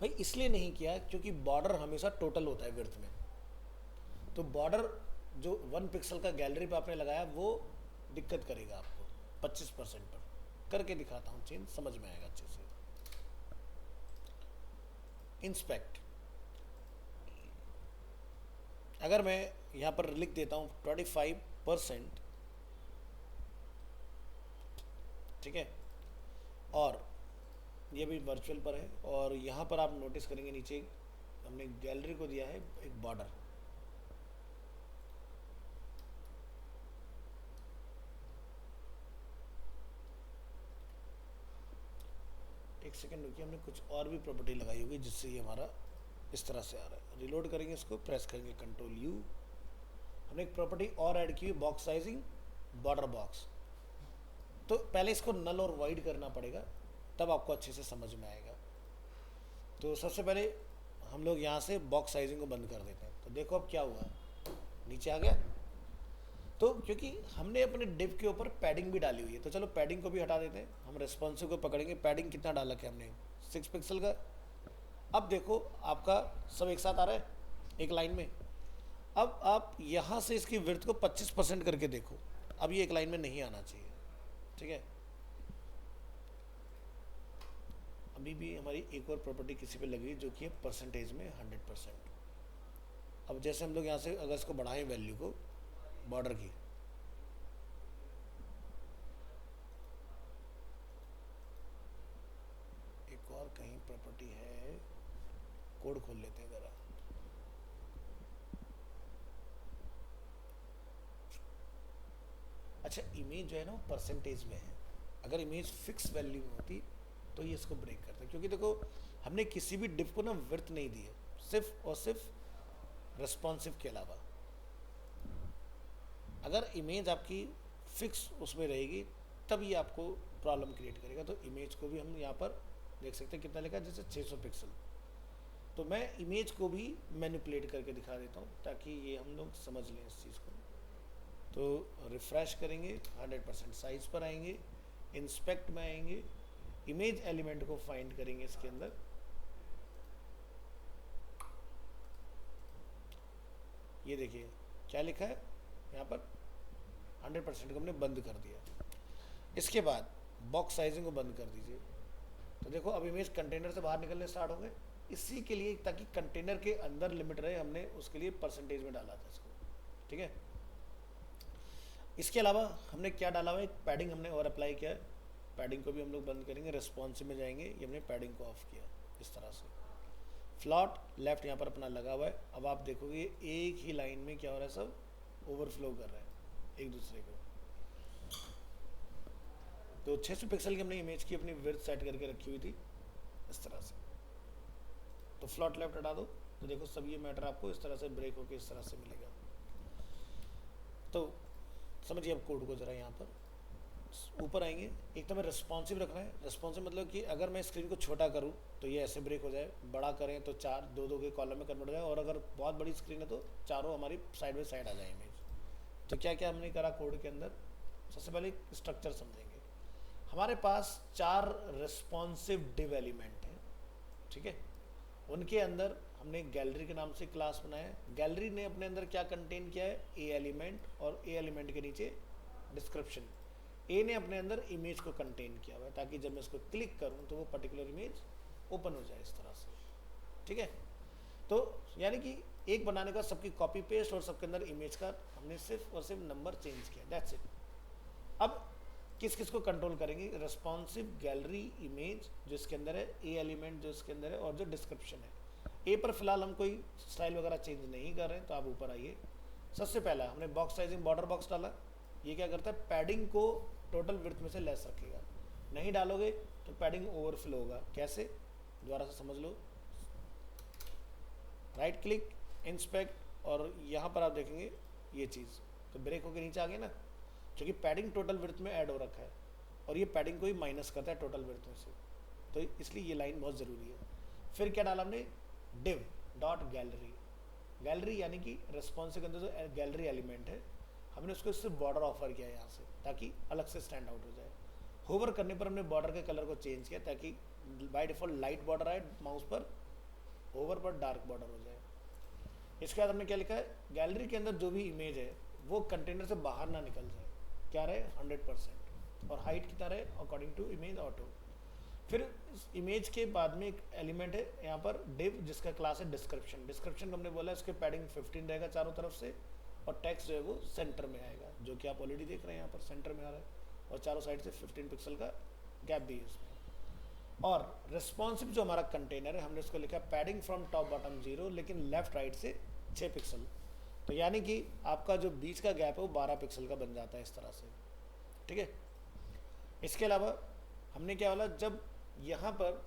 भाई, इसलिए नहीं किया क्योंकि बॉर्डर हमेशा टोटल होता है विड्थ में। तो बॉर्डर जो 1 पिक्सल का गैलरी पे आपने लगाया वो दिक्कत करेगा आपको 25% पर। करके दिखाता हूँ चेंज, समझ में आएगा अच्छे से। इंस्पेक्ट, अगर मैं यहाँ पर लिख देता हूँ 25%, ठीक है, और ये भी वर्चुअल पर है, और यहाँ पर आप नोटिस करेंगे नीचे हमने गैलरी को दिया है एक बॉर्डर। एक सेकंड रुकिए, हमने कुछ और भी प्रॉपर्टी लगाई होगी जिससे ये हमारा इस तरह से आ रहा है। रिलोड करेंगे इसको, प्रेस करेंगे कंट्रोल यू, हमने एक प्रॉपर्टी और ऐड की, बॉक्स साइजिंग बॉर्डर बॉक्स। तो पहले इसको नल और वाइड करना पड़ेगा तब आपको अच्छे से समझ में आएगा। तो सबसे पहले हम लोग यहाँ से बॉक्स साइजिंग को बंद कर देते हैं। तो देखो अब क्या हुआ, नीचे आ गया। तो क्योंकि हमने अपने डिव के ऊपर पैडिंग भी डाली हुई है तो चलो पैडिंग को भी हटा देते हैं। हम रेस्पॉन्सिव को पकड़ेंगे, पैडिंग कितना डाला है हमने 6 पिक्सल का। अब देखो आपका सब एक साथ आ रहा है एक लाइन में। अब आप यहाँ से इसकी विड्थ को 25% करके देखो, अब ये एक लाइन में नहीं आना चाहिए, ठीक है। अभी भी हमारी एक और प्रॉपर्टी किसी पे लगी जो कि है परसेंटेज में 100%। अब जैसे हम लोग यहाँ से अगर इसको बढ़ाएं वैल्यू को बॉर्डर की, एक और कहीं प्रॉपर्टी है, कोड खोल लेते हैं ज़रा। अच्छा इमेज जो है ना वो परसेंटेज में है, अगर इमेज फिक्स वैल्यू में होती तो ये इसको ब्रेक करता है। क्योंकि देखो हमने किसी भी डिव को ना विड्थ नहीं दी है, सिर्फ और सिर्फ रेस्पॉन्सिव के अलावा। अगर इमेज आपकी फिक्स उसमें रहेगी तब ये आपको प्रॉब्लम क्रिएट करेगा। तो इमेज को भी हम यहाँ पर देख सकते हैं कितना लिखा है, जैसे 600 पिक्सल। तो मैं इमेज को भी मैनिपुलेट करके दिखा देता हूँ ताकि ये हम लोग समझ लें इस चीज़ को। तो रिफ्रेश करेंगे, 100% साइज पर आएंगे, इंस्पेक्ट में आएंगे, इमेज एलिमेंट को फाइंड करेंगे इसके अंदर। ये देखिए क्या लिखा है यहाँ पर, 100% को हमने बंद कर दिया। इसके बाद बॉक्स साइजिंग को बंद कर दीजिए। तो देखो अब इमेज कंटेनर से बाहर निकलने स्टार्ट हो गए। इसी के लिए ताकि कंटेनर के अंदर लिमिट रहे हमने उसके लिए परसेंटेज में डाला था इसको, ठीक है। इसके अलावा हमने क्या डाला हुआ है, एक पैडिंग हमने और अप्लाई किया है। पैडिंग को भी हम लोग बंद करेंगे, रिस्पॉन्सिव में जाएंगे, ये हमने पैडिंग को ऑफ किया इस तरह से। फ्लॉट लेफ्ट यहाँ पर अपना लगा हुआ है। अब आप देखोगे एक ही लाइन में क्या हो रहा है, सब ओवरफ्लो कर रहा है एक दूसरे को। तो 600 पिक्सल की हमने इमेज की अपनी विड्थ सेट करके रखी हुई थी इस तरह से। तो फ्लॉट लेफ्ट हटा दो तो देखो सब ये मैटर आपको इस तरह से ब्रेक होके इस तरह से मिलेगा। तो समझिए अब कोड को जरा यहाँ पर ऊपर आएंगे। एक तो हमें रिस्पॉन्सिव रखना है। रिस्पॉन्सिव मतलब कि अगर मैं स्क्रीन को छोटा करूँ तो ये ऐसे ब्रेक हो जाए, बड़ा करें तो चार दो दो के कॉलम में कन्वर्ट हो जाए, और अगर बहुत बड़ी स्क्रीन है तो चारों हमारी साइड बाई साइड आ जाए इमेज। तो क्या क्या हमने करा कोड के अंदर, सबसे पहले स्ट्रक्चर समझेंगे। हमारे पास 4 रिस्पॉन्सिव डिव एलिमेंट हैं, ठीक है। उनके अंदर हमने गैलरी के नाम से क्लास बनाया है। गैलरी ने अपने अंदर क्या कंटेन किया है, ए एलिमेंट, और ए एलिमेंट के नीचे डिस्क्रिप्शन। ए ने अपने अंदर इमेज को कंटेन किया हुआ है ताकि जब मैं इसको क्लिक करूं तो वो पर्टिकुलर इमेज ओपन हो जाए इस तरह से, ठीक है। तो यानी कि एक बनाने का सबकी कॉपी पेस्ट और सबके अंदर इमेज का हमने सिर्फ और सिर्फ नंबर चेंज किया, दैट्स इट। अब किस किस को कंट्रोल करेंगे, रिस्पॉन्सिव गैलरी इमेज जो इसके अंदर है, ए एलिमेंट जो इसके अंदर है, और जो डिस्क्रिप्शन है। ए पर फिलहाल हम कोई स्टाइल वगैरह चेंज नहीं कर रहे हैं, तो आप ऊपर आइए। सबसे पहला हमने बॉक्स साइजिंग बॉर्डर बॉक्स डाला। ये क्या करता है, पैडिंग को टोटल विड्थ में से लेस रखेगा। नहीं डालोगे तो पैडिंग ओवरफ्लो होगा। कैसे, दोबारा से समझ लो। राइट क्लिक, इंस्पेक्ट, और यहाँ पर आप देखेंगे ये चीज़ तो ब्रेक होकर नीचे आ गए ना, क्योंकि पैडिंग टोटल विड्थ में ऐड हो रखा है और ये पैडिंग को ही माइनस करता है टोटल विड्थ में से, तो इसलिए ये लाइन बहुत ज़रूरी है। फिर क्या डाला हमने, डिव डॉट गैलरी। गैलरी यानी कि रिस्पॉन्स के अंदर जो गैलरी एलिमेंट है हमने उसको सिर्फ बॉर्डर ऑफर किया है यहाँ से, ताकि अलग से स्टैंड आउट हो जाए। होवर करने पर हमने बॉर्डर के कलर को चेंज किया ताकि बाय डिफॉल्ट लाइट बॉर्डर आए माउस पर, होवर पर डार्क बॉर्डर हो जाए। इसके बाद हमने क्या लिखा है, गैलरी के अंदर जो भी इमेज है वो कंटेनर से बाहर ना निकल जाए, क्या रहे 100%, और हाइट कितना रहे अकॉर्डिंग टू इमेज ऑटो। फिर इमेज के बाद में एक एलिमेंट है यहाँ पर डिव जिसका क्लास है डिस्क्रिप्शन। डिस्क्रिप्शन हमने बोला इसके पैडिंग 15 रहेगा चारों तरफ से, और टेक्स्ट जो है वो सेंटर में आएगा, जो कि आप ऑलरेडी देख रहे हैं यहाँ पर सेंटर में आ रहा है, और चारों साइड से 15 पिक्सल का गैप भी है इसमें। और रिस्पॉन्सिव जो हमारा कंटेनर है हमने उसको लिखा पैडिंग फ्रॉम टॉप बॉटम 0, लेकिन लेफ्ट राइट से 6 पिक्सल। तो यानी कि आपका जो बीच का गैप है वो 12 पिक्सल का बन जाता है इस तरह से, ठीक है। इसके अलावा हमने क्या बोला, जब यहाँ पर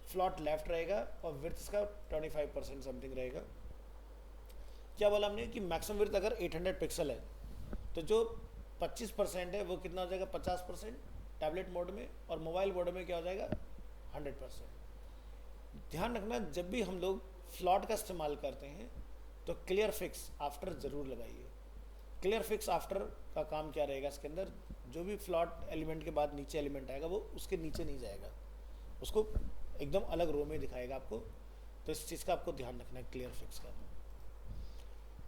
फ्लॉट लेफ्ट रहेगा और विड्थ इसका 25% समथिंग रहेगा। क्या बोला हमने कि मैक्सिमम विड्थ अगर 800 पिक्सल है तो जो 25% है वो कितना हो जाएगा, 50% टैबलेट मोड में, और मोबाइल मोड में क्या हो जाएगा 100%। ध्यान रखना जब भी हम लोग फ्लॉट का इस्तेमाल करते हैं तो क्लियर फिक्स आफ्टर ज़रूर लगाइए। क्लियर फिक्स आफ्टर का काम क्या रहेगा, इसके अंदर जो भी फ्लॉट एलिमेंट के बाद नीचे एलिमेंट आएगा वो उसके नीचे नहीं जाएगा, उसको एकदम अलग रो में दिखाएगा आपको। तो इस चीज़ का आपको ध्यान रखना है क्लियर फिक्स का।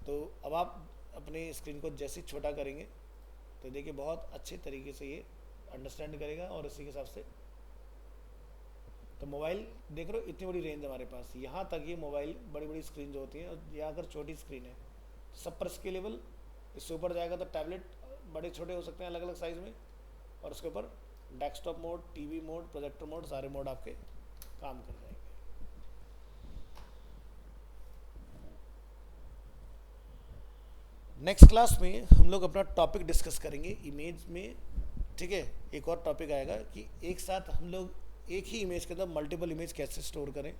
तो अब आप अपने स्क्रीन को जैसे छोटा करेंगे तो देखिए बहुत अच्छे तरीके से ये अंडरस्टैंड करेगा, और इसी के हिसाब से तो मोबाइल देख रहे हो इतनी बड़ी रेंज हमारे पास, यहाँ तक ये मोबाइल बड़ी बड़ी स्क्रीन जो होती है, और यहाँ अगर छोटी स्क्रीन है सब पर स्केलेबल, इससे ऊपर जाएगा तो टैबलेट बड़े छोटे हो सकते हैं अलग अलग साइज़ में, और उसके ऊपर desktop mode, TV mode, projector mode, सारे मोड आपके काम कर जाएंगे। नेक्स्ट क्लास में हम लोग अपना टॉपिक डिस्कस करेंगे इमेज में, ठीक है। एक और टॉपिक आएगा कि एक साथ हम लोग एक ही इमेज के अंदर मल्टीपल इमेज कैसे स्टोर करें,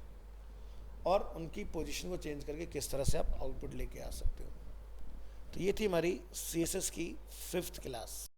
और उनकी पोजीशन को चेंज करके किस तरह से आप आउटपुट लेके आ सकते हो। तो ये थी हमारी CSS की 5th क्लास।